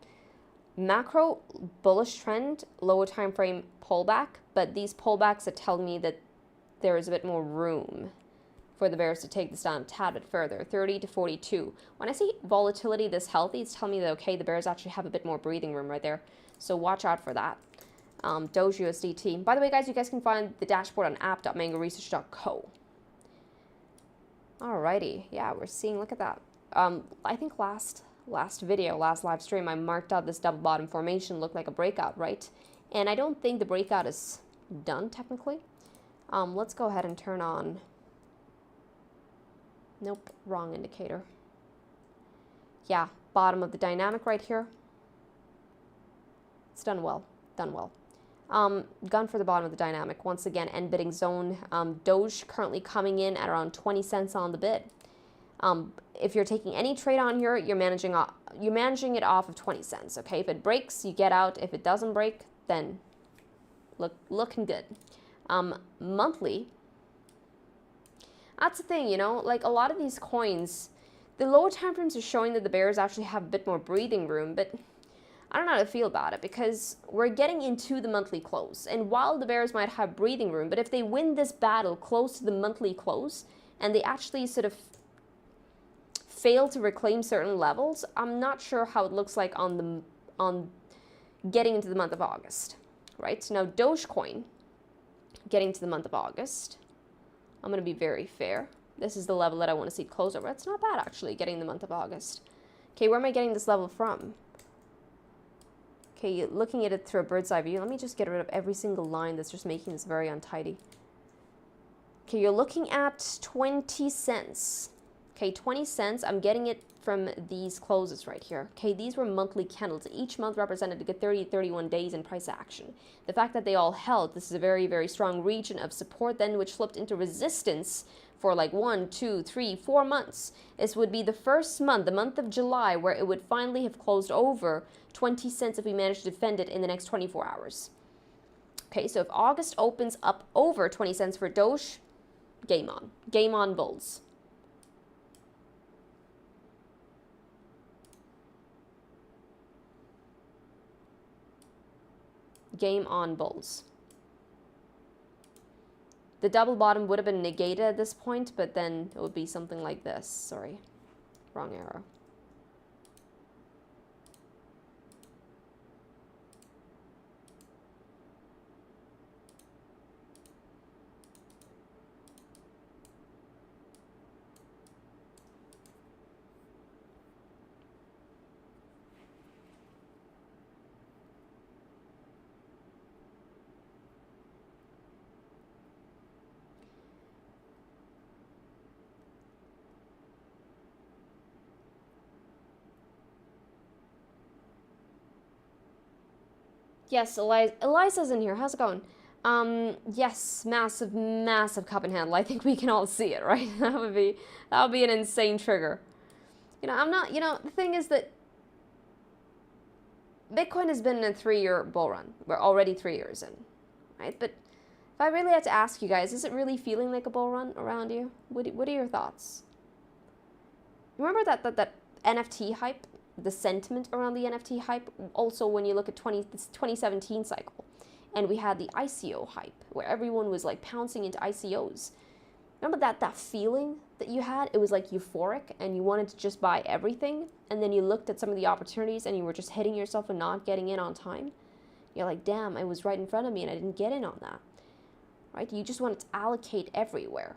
macro bullish trend, lower time frame pullback, but these pullbacks are telling me that there is a bit more room for the bears to take this down a tad bit further, 30 to 42. When I see volatility this healthy, it's telling me that, okay, the bears actually have a bit more breathing room right there. So watch out for that. Doge USDT. By the way, guys, you guys can find the dashboard on app.mangoresearch.co. Alrighty, yeah, we're seeing, look at that. I think last live stream, I marked out this double bottom formation, looked like a breakout, right? And I don't think the breakout is done technically. Let's go ahead and turn on, nope, wrong indicator. Yeah, bottom of the dynamic right here. It's done well, done well. Gun for the bottom of the dynamic. Once again, end bidding zone. Doge currently coming in at around 20 cents on the bid. If you're taking any trade on here, you're managing it off of 20 cents. Okay, if it breaks, you get out. If it doesn't break, then looking good. Monthly. That's the thing, you know, like a lot of these coins, the lower time frames are showing that the bears actually have a bit more breathing room, but I don't know how to feel about it because we're getting into the monthly close. And while the bears might have breathing room, but if they win this battle close to the monthly close and they actually sort of fail to reclaim certain levels, I'm not sure how it looks like on getting into the month of August, right? Now, Dogecoin getting to the month of August, I'm going to be very fair. This is the level that I want to see close over. It's not bad, actually, getting the month of August. Okay, where am I getting this level from? Okay, looking at it through a bird's eye view, let me just get rid of every single line that's just making this very untidy. Okay, you're looking at 20 cents. Okay, 20 cents, I'm getting it from these closes right here. Okay, these were monthly candles. Each month represented a good 30 to 31 days in price action. The fact that they all held, this is a very, very strong region of support then, which flipped into resistance for like 1, 2, 3, 4 months. This would be the first month, the month of July, where it would finally have closed over 20 cents if we manage to defend it in the next 24 hours. Okay, so if August opens up over 20 cents for Doge, game on. Game on, bulls. Game on, bulls. The double bottom would have been negated at this point, but then it would be something like this. Sorry, wrong arrow. Yes, Eliza's in here. How's it going? Yes, massive cup and handle. I think we can all see it, right? that would be an insane trigger. You know, I'm not, you know, the thing is that Bitcoin has been in a 3-year bull run. We're already 3 years in, right? But if I really had to ask you guys, is it really feeling like a bull run around you? What are your thoughts? Remember that NFT hype? The sentiment around the NFT hype, also when you look at this 2017 cycle, and we had the ICO hype, where everyone was like pouncing into ICOs. Remember that feeling that you had? It was like euphoric, and you wanted to just buy everything, and then you looked at some of the opportunities, and you were just hitting yourself and not getting in on time. You're like, damn, it was right in front of me, and I didn't get in on that. right? You just wanted to allocate everywhere.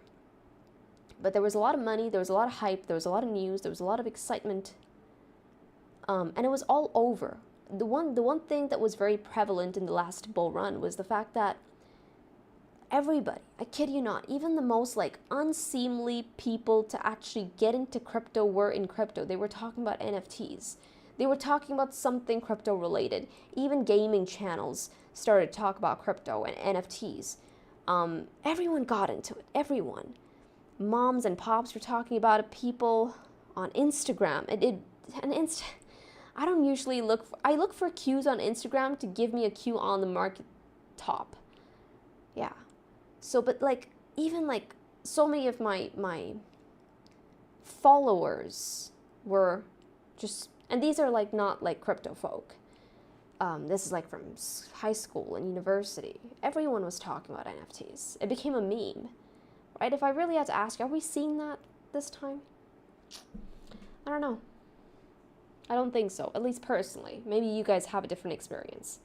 But there was a lot of money, there was a lot of hype, there was a lot of news, there was a lot of excitement, and it was all over. The one thing that was very prevalent in the last bull run was the fact that everybody, I kid you not, even the most like unseemly people to actually get into crypto were in crypto. They were talking about NFTs. They were talking about something crypto related. Even gaming channels started to talk about crypto and NFTs. Everyone got into it, everyone. Moms and pops were talking about it, people on Instagram. I don't usually I look for cues on Instagram to give me a cue on the market top. Yeah. So, but like, even like so many of my followers were just, and these are like not like crypto folk. This is like from high school and university. Everyone was talking about NFTs. It became a meme, right? If I really had to ask, are we seeing that this time? I don't know. I don't think so, at least personally. Maybe you guys have a different experience.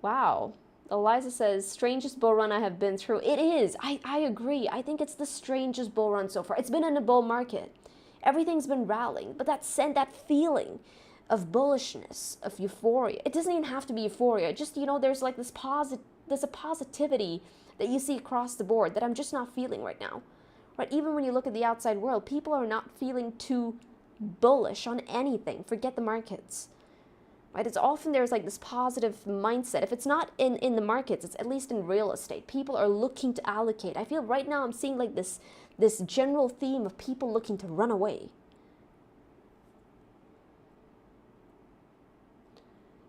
Wow. Eliza says, strangest bull run I have been through. It is. I agree. I think it's the strangest bull run so far. It's been in a bull market. Everything's been rallying, but that feeling of bullishness, of euphoria. It doesn't even have to be euphoria. Just, you know, there's like there's a positivity that you see across the board that I'm just not feeling right now. Right? Even when you look at the outside world, people are not feeling too bullish on anything. Forget the markets. Right? It's often there's like this positive mindset. If it's not in the markets, it's at least in real estate. People are looking to allocate. I feel right now I'm seeing like this general theme of people looking to run away.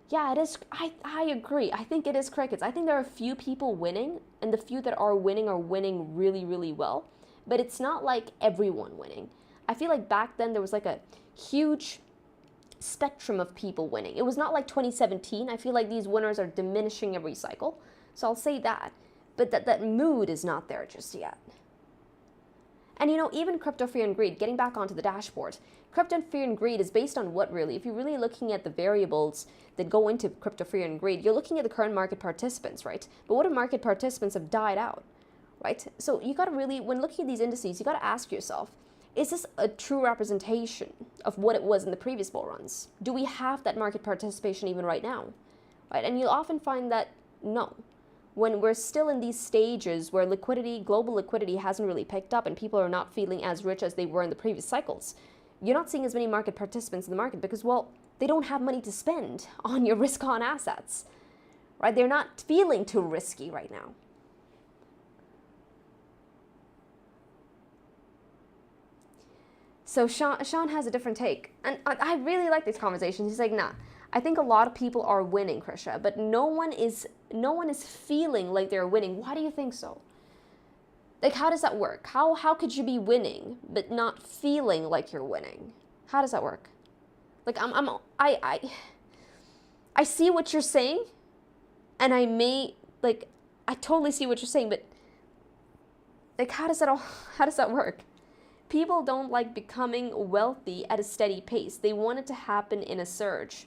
Yeah, it is. I agree. I think it is crickets. I think there are a few people winning, and the few that are winning really, really well. But it's not like everyone winning. I feel like back then there was like a huge spectrum of people winning. It was not like 2017. I feel like these winners are diminishing every cycle. So I'll say that. But that mood is not there just yet. And you know, even crypto fear and greed, getting back onto the dashboard, crypto fear and greed is based on what really? If you're really looking at the variables that go into crypto fear and greed, you're looking at the current market participants, right? But what if market participants have died out, right? So you got to really, when looking at these indices, you got to ask yourself, is this a true representation of what it was in the previous bull runs? Do we have that market participation even right now, right? And you'll often find that no. When we're still in these stages where global liquidity hasn't really picked up and people are not feeling as rich as they were in the previous cycles, you're not seeing as many market participants in the market because, well, they don't have money to spend on your risk-on assets, right? They're not feeling too risky right now. So Sean has a different take. And I really like these conversations. He's like, nah, I think a lot of people are winning, Krisha, but no one is feeling like they're winning. Why do you think so? Like, how does that work? How could you be winning but not feeling like you're winning? How does that work? Like, I see what you're saying, and I totally see what you're saying, but like, how does that work? People don't like becoming wealthy at a steady pace. They want it to happen in a surge.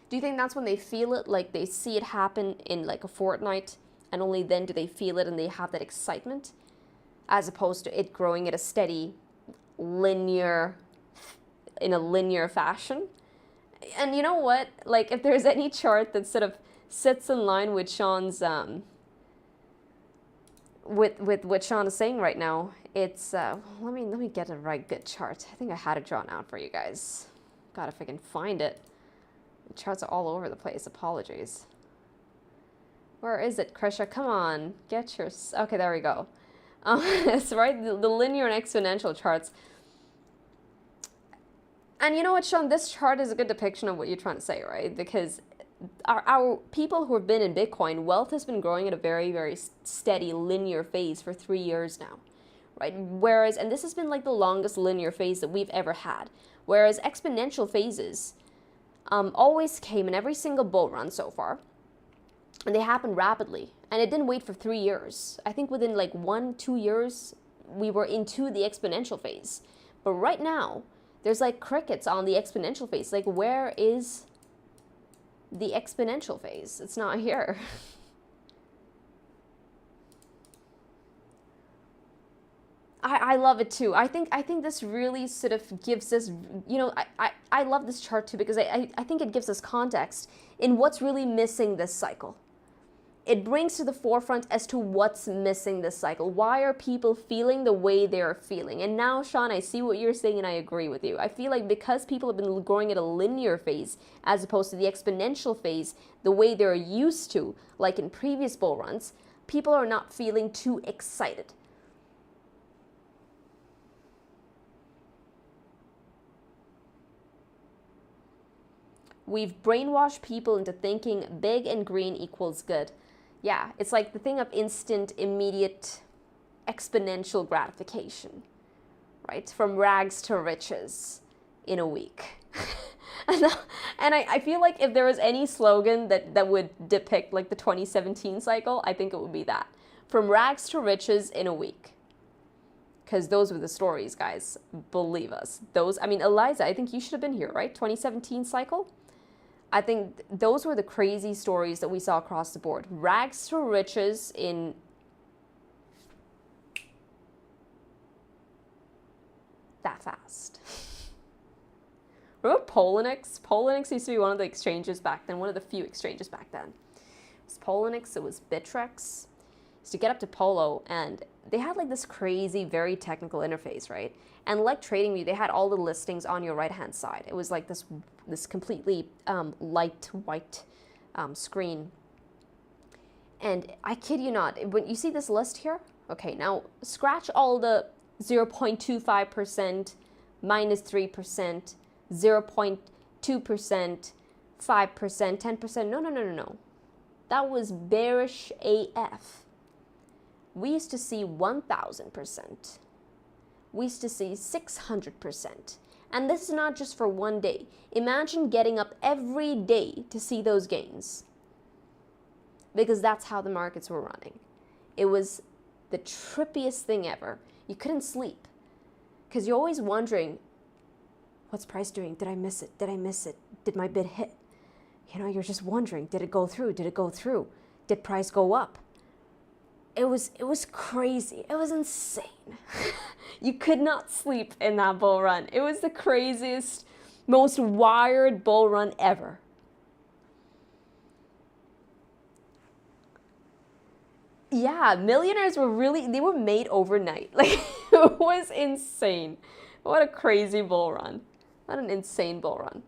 Do you think that's when they feel it, like they see it happen in like a fortnight, and only then do they feel it and they have that excitement, as opposed to it growing at a steady, in a linear fashion? And you know what? Like, if there's any chart that sort of sits in line with Sean's, with what Sean is saying right now, it's, let me get a good chart. I think I had it drawn out for you guys. God, if I can find it. The charts are all over the place. Apologies. Where is it, Krisha? Come on. Get your... Okay, there we go. It's right. The linear and exponential charts. And you know what, Sean? This chart is a good depiction of what you're trying to say, right? Because our people who have been in Bitcoin, wealth has been growing at a very, very steady linear phase for 3 years now, right? Whereas, and this has been like the longest linear phase that we've ever had. Whereas exponential phases always came in every single bull run so far, and they happened rapidly, and it didn't wait for 3 years. I think within like 1-2 years we were into the exponential phase. But right now there's like crickets on the exponential phase. Like, where is the exponential phase. It's not here. I love it too. I think this really sort of gives us, you know, I love this chart too because I think it gives us context in what's really missing this cycle. It brings to the forefront as to what's missing this cycle. Why are people feeling the way they're feeling? And now, Sean, I see what you're saying and I agree with you. I feel like because people have been growing at a linear phase as opposed to the exponential phase, the way they're used to, like in previous bull runs, people are not feeling too excited. We've brainwashed people into thinking big and green equals good. Yeah, it's like the thing of instant, immediate, exponential gratification, right? From rags to riches in a week. and I feel like if there was any slogan that would depict like the 2017 cycle, I think it would be that. From rags to riches in a week. Because those were the stories, guys. Believe us. Those, I mean, Eliza, I think you should have been here, right? 2017 cycle? I think those were the crazy stories that we saw across the board. Rags to riches in that fast. Remember Poloniex? Poloniex used to be one of the exchanges back then, one of the few exchanges back then. It was Poloniex, it was Bittrex. Used to get up to Polo, and they had like this crazy, very technical interface, right? And like TradingView, they had all the listings on your right-hand side. It was like this completely light white screen. And I kid you not, when you see this list here, okay, now scratch all the 0.25%, minus 3%, 0.2%, 5%, 10%. No. That was bearish AF. We used to see 1,000%. We used to see 600%. And this is not just for one day. Imagine getting up every day to see those gains. Because that's how the markets were running. It was the trippiest thing ever. You couldn't sleep. Because you're always wondering, what's price doing? Did I miss it? Did I miss it? Did my bid hit? You know, you're just wondering, did it go through? Did it go through? Did price go up? It was crazy. It was insane. You could not sleep in that bull run. It was the craziest, most wired bull run ever. Yeah, millionaires were they were made overnight. Like, it was insane. What a crazy bull run. What an insane bull run.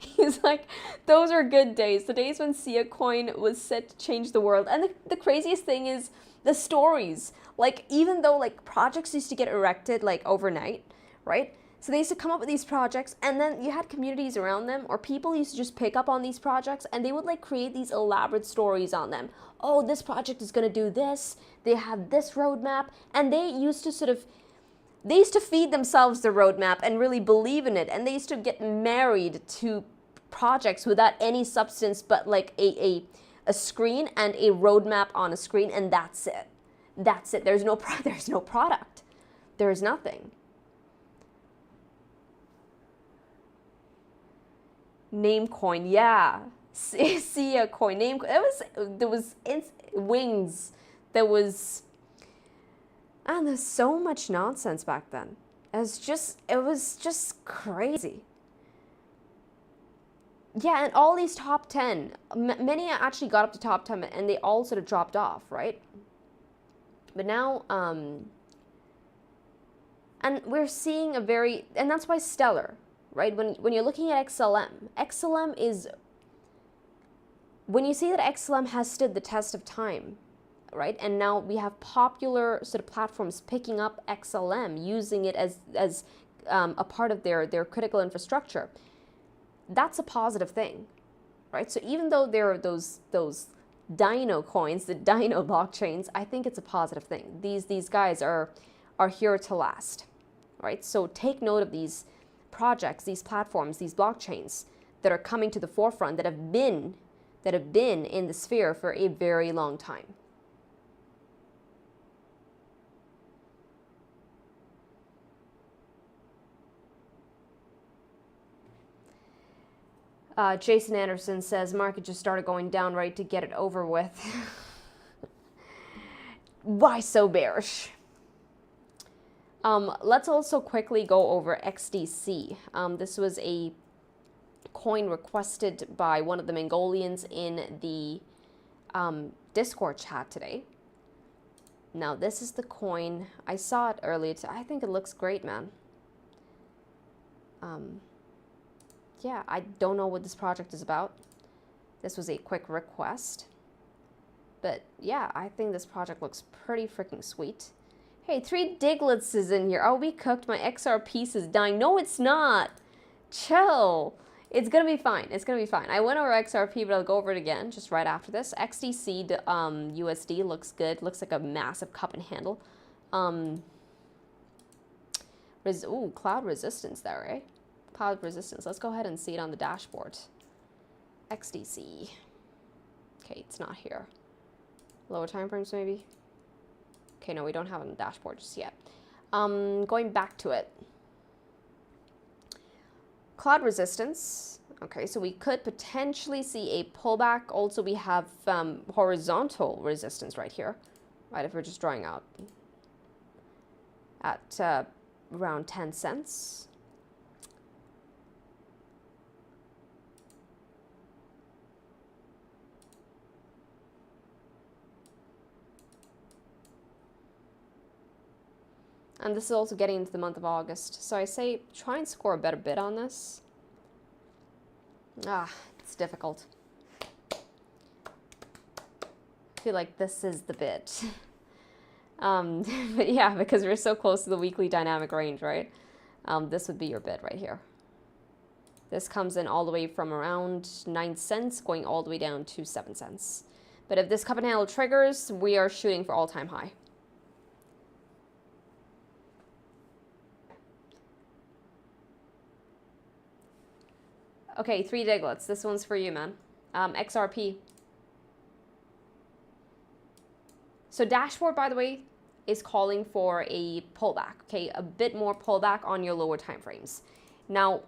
He's like, those are good days. The days when Sia coin was set to change the world. And the craziest thing is the stories. Like, even though like projects used to get erected like overnight, right? So they used to come up with these projects, and then you had communities around them, or people used to just pick up on these projects, and they would like create these elaborate stories on them. Oh, this project is going to do this. They have this roadmap. And they used to feed themselves the roadmap and really believe in it. And they used to get married to projects without any substance but like a screen and a roadmap on a screen, and that's it. That's it. There's no product. There's nothing. Namecoin, yeah. Sia coin, Namecoin. There was wings. There's so much nonsense back then. It was just crazy. Yeah, and all these top 10, many actually got up to top 10 and they all sort of dropped off, right? But now, and we're seeing and that's why Stellar, right? When you're looking at XLM is, when you see that XLM has stood the test of time, right? And now we have popular sort of platforms picking up XLM, using it as a part of their critical infrastructure. That's a positive thing, right? So even though there are those dino coins, the dino blockchains, I think it's a positive thing. These guys are here to last, right? So take note of these projects, these platforms, these blockchains that are coming to the forefront, that have been in the sphere for a very long time. Jason Anderson says, market just started going down, right, to get it over with. Why so bearish? Let's also quickly go over XDC. This was a coin requested by one of the Mongolians in the Discord chat today. Now, this is the coin. I saw it earlier. I think it looks great, man. Yeah, I don't know what this project is about. This was a quick request. But yeah, I think this project looks pretty freaking sweet. Hey, 3 Diglets is in here. Oh, we cooked. My XRP is dying. No, it's not. Chill. It's going to be fine. It's going to be fine. I went over XRP, but I'll go over it again just right after this. XDC USD looks good. Looks like a massive cup and handle. Ooh, cloud resistance there, right? Cloud resistance. Let's go ahead and see it on the dashboard. XDC. Okay, it's not here. Lower time frames, maybe? Okay, no, we don't have it on the dashboard just yet. Going back to it. Cloud resistance. Okay, so we could potentially see a pullback. Also, we have horizontal resistance right here. Right, if we're just drawing out at around 10 cents. And this is also getting into the month of August. So I say try and score a better bid on this. It's difficult. I feel like this is the bid. But yeah, because we're so close to the weekly dynamic range, right? This would be your bid right here. This comes in all the way from around 9 cents, going all the way down to 7 cents. But if this cup and handle triggers, we are shooting for all-time high. Okay, 3 Diglets. This one's for you, man. XRP. So dashboard, by the way, is calling for a pullback. Okay, a bit more pullback on your lower time frames. Now,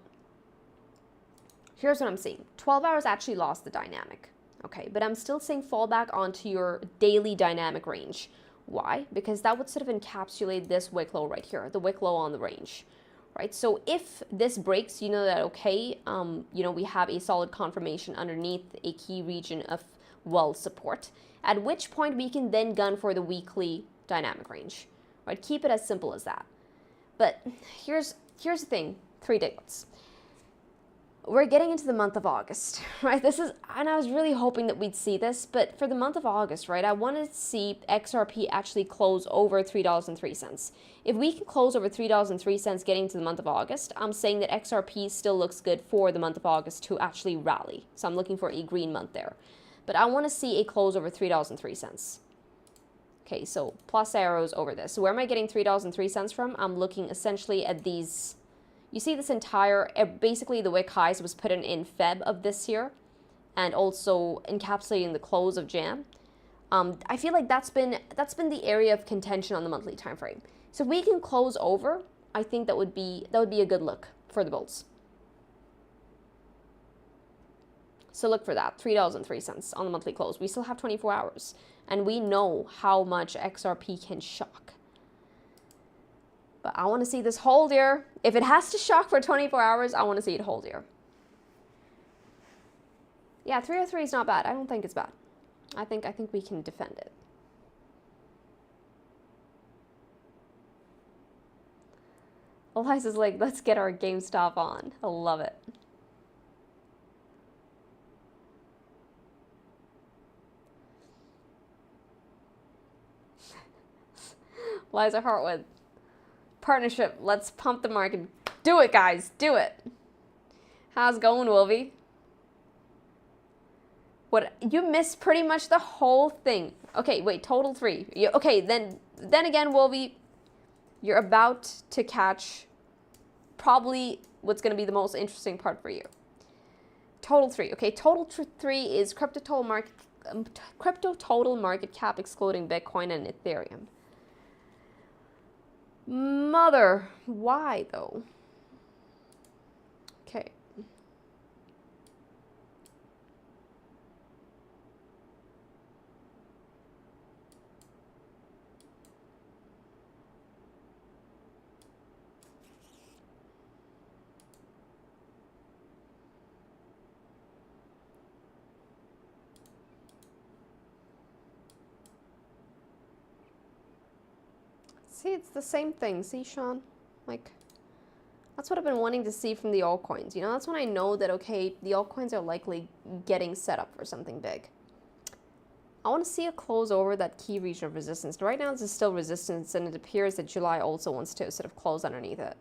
here's what I'm seeing. 12 hours actually lost the dynamic. Okay, but I'm still seeing fallback onto your daily dynamic range. Why? Because that would sort of encapsulate this wick low right here, the wick low on the range. Right, so if this breaks, you know that, okay, you know, we have a solid confirmation underneath a key region of well support, at which point we can then gun for the weekly dynamic range, right? Keep it as simple as that. But here's the thing, 3 Diglets. We're getting into the month of August, right? And I was really hoping that we'd see this, but for the month of August, right, I wanted to see XRP actually close over $3.03. If we can close over $3.03 getting into the month of August, I'm saying that XRP still looks good for the month of August to actually rally. So I'm looking for a green month there. But I want to see a close over $3.03. Okay, so plus arrows over this. So where am I getting $3.03 from? I'm looking essentially at these. You see this entire, basically the wick highs was put in Feb of this year, and also encapsulating the close of Jan. I feel like that's been the area of contention on the monthly time frame. So if we can close over, I think that would be a good look for the bulls. So look for that, $3.03 on the monthly close. We still have 24 hours, and we know how much XRP can shock. But I want to see this hold here. If it has to shock for 24 hours, I want to see it hold here. Yeah, 303 is not bad. I don't think it's bad. I think we can defend it. Eliza's like, let's get our GameStop on. I love it. Liza Hartwood. Partnership, let's pump the market. Do it, guys, do it. How's it going, Wilby? What, you missed pretty much the whole thing. Okay, wait, total 3. Okay, then again, Wilby, you're about to catch probably what's going to be the most interesting part for you. Total 3. Okay, total 3 is crypto total market cap excluding Bitcoin and Ethereum. Mother, why though? Okay. See, it's the same thing. See, Sean? Like, that's what I've been wanting to see from the altcoins. You know, that's when I know that, okay, the altcoins are likely getting set up for something big. I want to see a close over that key region of resistance. Right now, this is still resistance, and it appears that July also wants to sort of close underneath it.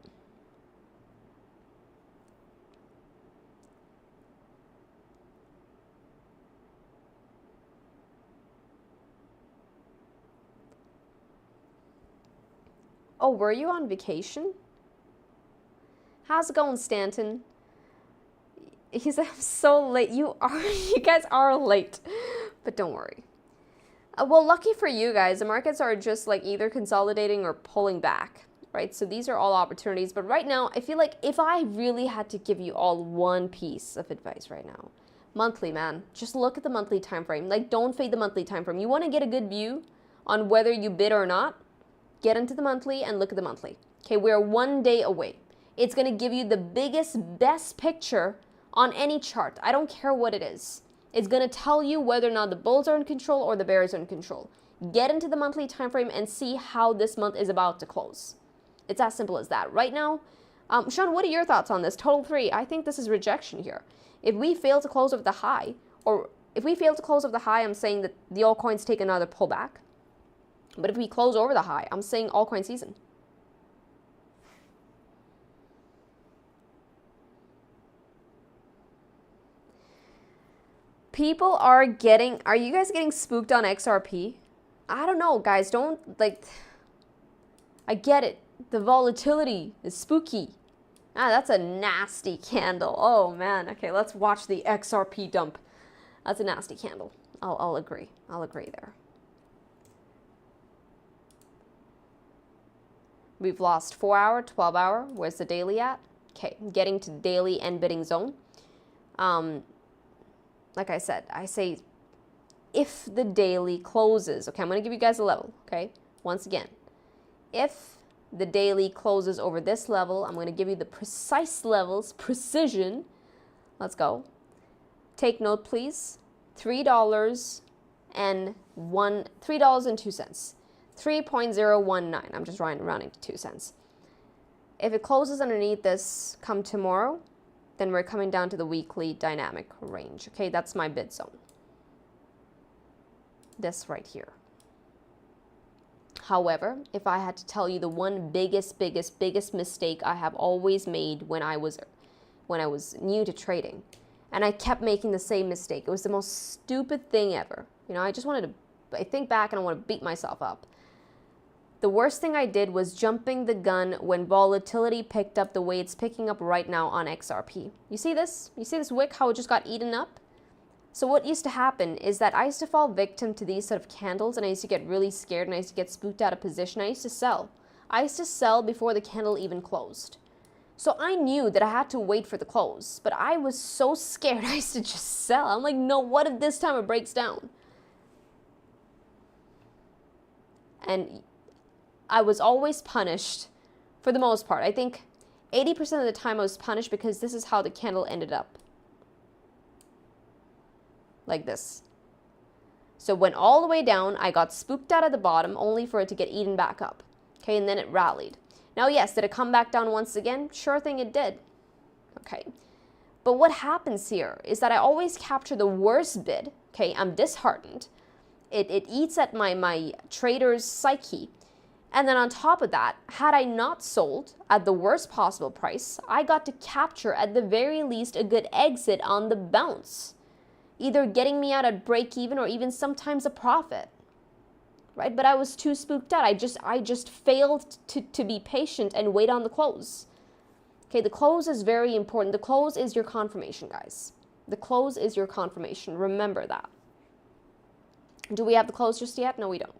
Oh, were you on vacation? How's it going, Stanton? He said, I'm so late. You guys are late, but don't worry. Well, lucky for you guys, the markets are just like either consolidating or pulling back, right? So these are all opportunities. But right now, I feel like if I really had to give you all one piece of advice right now, monthly, man, just look at the monthly time frame. Like, don't fade the monthly time frame. You want to get a good view on whether you bid or not? Get into the monthly and look at the monthly. Okay, we're 1 day away. It's going to give you the biggest, best picture on any chart. I don't care what it is. It's going to tell you whether or not the bulls are in control or the bears are in control. Get into the monthly time frame and see how this month is about to close. It's as simple as that. Right now, Sean, what are your thoughts on this? Total 3, I think this is rejection here. If we fail to close over the high, I'm saying that the altcoins take another pullback. But if we close over the high, I'm saying altcoin season. People are you guys getting spooked on XRP? I don't know, guys, I get it. The volatility is spooky. That's a nasty candle. Oh man, okay, let's watch the XRP dump. That's a nasty candle. I'll agree there. We've lost 4 hour, 12 hour. Where's the daily at? Okay, getting to daily end bidding zone. Like I said, I say if the daily closes, okay, I'm going to give you guys a level, okay? Once again, if the daily closes over this level, I'm going to give you the precise levels, precision. Let's go. Take note, please. $3.02. 3.019. I'm just rounding to 2 cents. If it closes underneath this come tomorrow, then we're coming down to the weekly dynamic range. Okay, that's my bid zone. This right here. However, if I had to tell you the one biggest mistake I have always made when I was new to trading, and I kept making the same mistake. It was the most stupid thing ever. You know, I think back and I want to beat myself up. The worst thing I did was jumping the gun when volatility picked up the way it's picking up right now on XRP. You see this? You see this wick, how it just got eaten up? So what used to happen is that I used to fall victim to these sort of candles, and I used to get really scared, and I used to get spooked out of position. I used to sell. I used to sell before the candle even closed. So I knew that I had to wait for the close, but I was so scared I used to just sell. I'm like, no, what if this time it breaks down? And I was always punished for the most part. I think 80% of the time I was punished because this is how the candle ended up. Like this. So it went all the way down, I got spooked out at the bottom only for it to get eaten back up. Okay, and then it rallied. Now yes, did it come back down once again? Sure thing it did. Okay. But what happens here is that I always capture the worst bid. Okay, I'm disheartened. It eats at my trader's psyche. And then on top of that, had I not sold at the worst possible price, I got to capture at the very least a good exit on the bounce, either getting me out at break even or even sometimes a profit, right? But I was too spooked out. I just failed to be patient and wait on the close. Okay, the close is very important. The close is your confirmation, guys. The close is your confirmation. Remember that. Do we have the close just yet? No, we don't.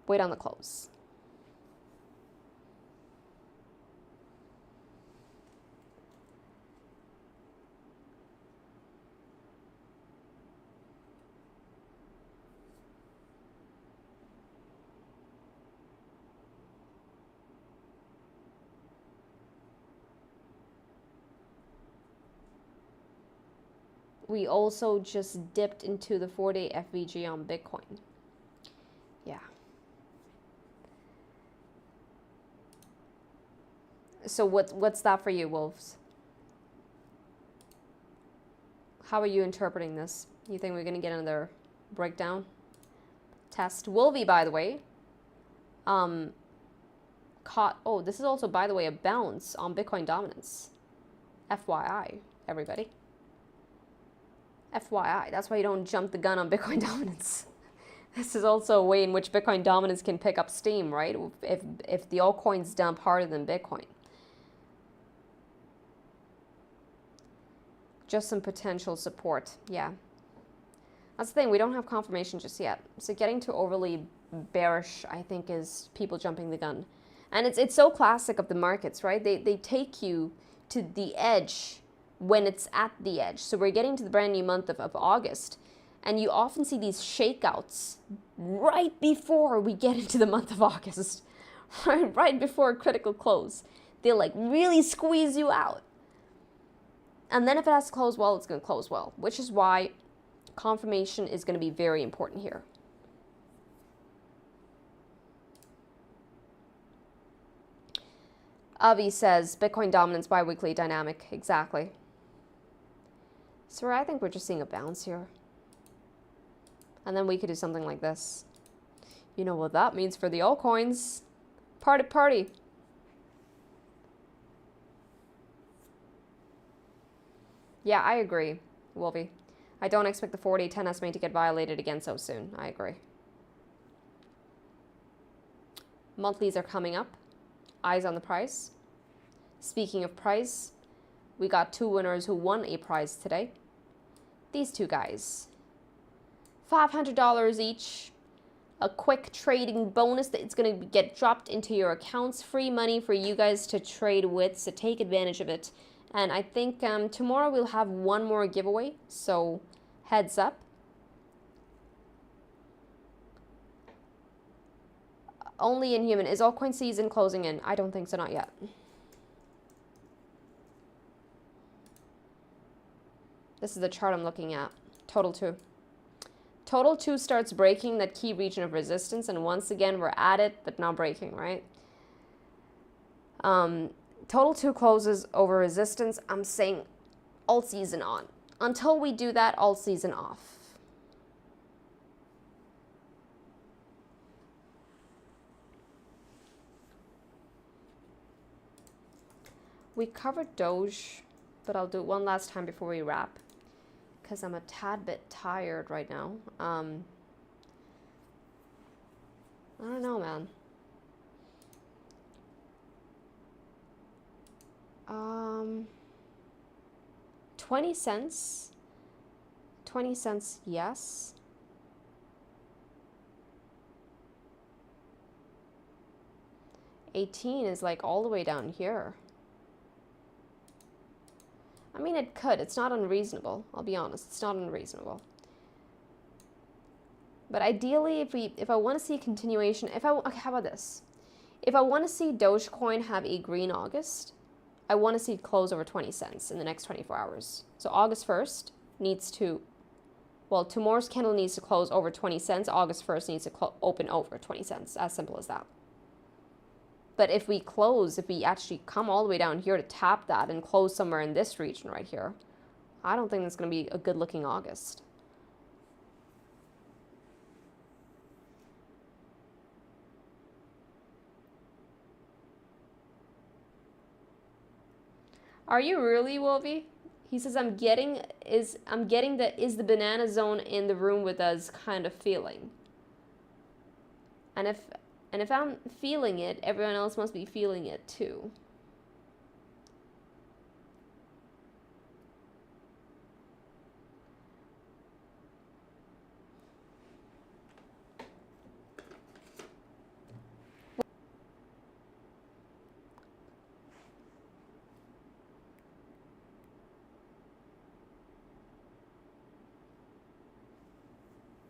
Wait on the close. We also just dipped into the 4-day FVG on Bitcoin. Yeah. So what's that for you, Wolves? How are you interpreting this? You think we're going to get another breakdown? Test. Wolvie, by the way, caught, oh, this is also, by the way, a bounce on Bitcoin dominance. FYI, everybody. FYI, that's why you don't jump the gun on Bitcoin dominance. This is also a way in which Bitcoin dominance can pick up steam, right? If the altcoins dump harder than Bitcoin. Just some potential support, yeah. That's the thing, we don't have confirmation just yet. So getting too overly bearish, I think, is people jumping the gun. And it's so classic of the markets, right? They take you to the edge when it's at the edge. So we're getting to the brand new month of August, and you often see these shakeouts right before we get into the month of August, right before a critical close. They'll like really squeeze you out. And then if it has to close well, it's going to close well, which is why confirmation is going to be very important here. Avi says, Bitcoin dominance bi-weekly dynamic. Exactly. So I think we're just seeing a bounce here. And then we could do something like this. You know what that means for the altcoins? Party, party. Yeah, I agree, Wolvie. I don't expect the 4-day-10 SMA to get violated again so soon. I agree. Monthlies are coming up. Eyes on the price. Speaking of price, we got two winners who won a prize today. These two guys. $500 each. A quick trading bonus that it's going to get dropped into your accounts. Free money for you guys to trade with, so take advantage of it. And I think tomorrow we'll have one more giveaway, so heads up. Only Inhuman. Is altcoin season closing in? I don't think so, not yet. This is the chart I'm looking at. Total 2. Total 2 starts breaking that key region of resistance, and once again we're at it, but not breaking, right? Total 2 closes over resistance. I'm saying alt season on. Until we do that, alt season off. We covered Doge, but I'll do it one last time before we wrap, because I'm a tad bit tired right now. I don't know, man. 20 cents. 20 cents, yes. $18 is like all the way down here. I mean, it could. It's not unreasonable. I'll be honest. It's not unreasonable. But ideally, if I want to see a continuation, okay, how about this? If I want to see Dogecoin have a green August, I want to see it close over 20 cents in the next 24 hours. So August 1st needs to, well, tomorrow's candle needs to close over 20 cents. August 1st needs to open over 20 cents. As simple as that. But if we actually come all the way down here to tap that and close somewhere in this region right here, I don't think it's going to be a good looking August. Are you really, Wolvie? He says, I'm getting the is the banana zone in the room with us kind of feeling. And if I'm feeling it, everyone else must be feeling it too.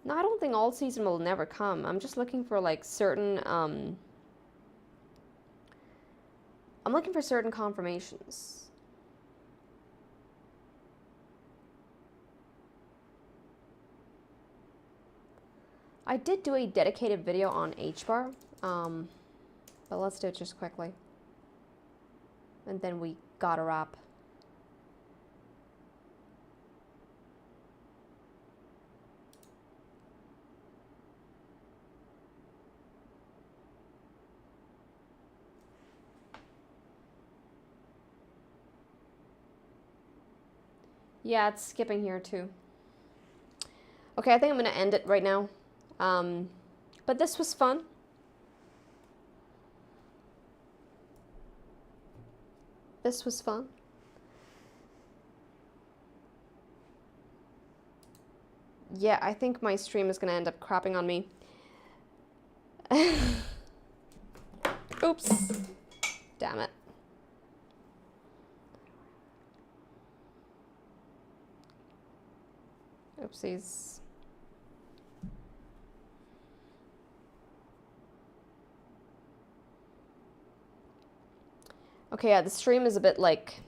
No, I don't think all season will never come. I'm just looking for like certain, I'm looking for certain confirmations. I did do a dedicated video on H-bar, but let's do it just quickly. And then we got a wrap. Yeah, it's skipping here too. Okay, I think I'm gonna end it right now. But this was fun. This was fun. Yeah, I think my stream is gonna end up crapping on me. Oops. Damn it. Oopsies. Okay, yeah, the stream is a bit like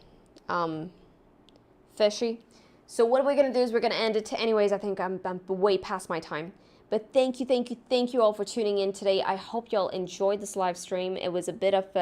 fishy. So what we're gonna do is we're gonna end it anyways. I think I'm way past my time. But thank you all for tuning in today. I hope y'all enjoyed this live stream. It was a bit of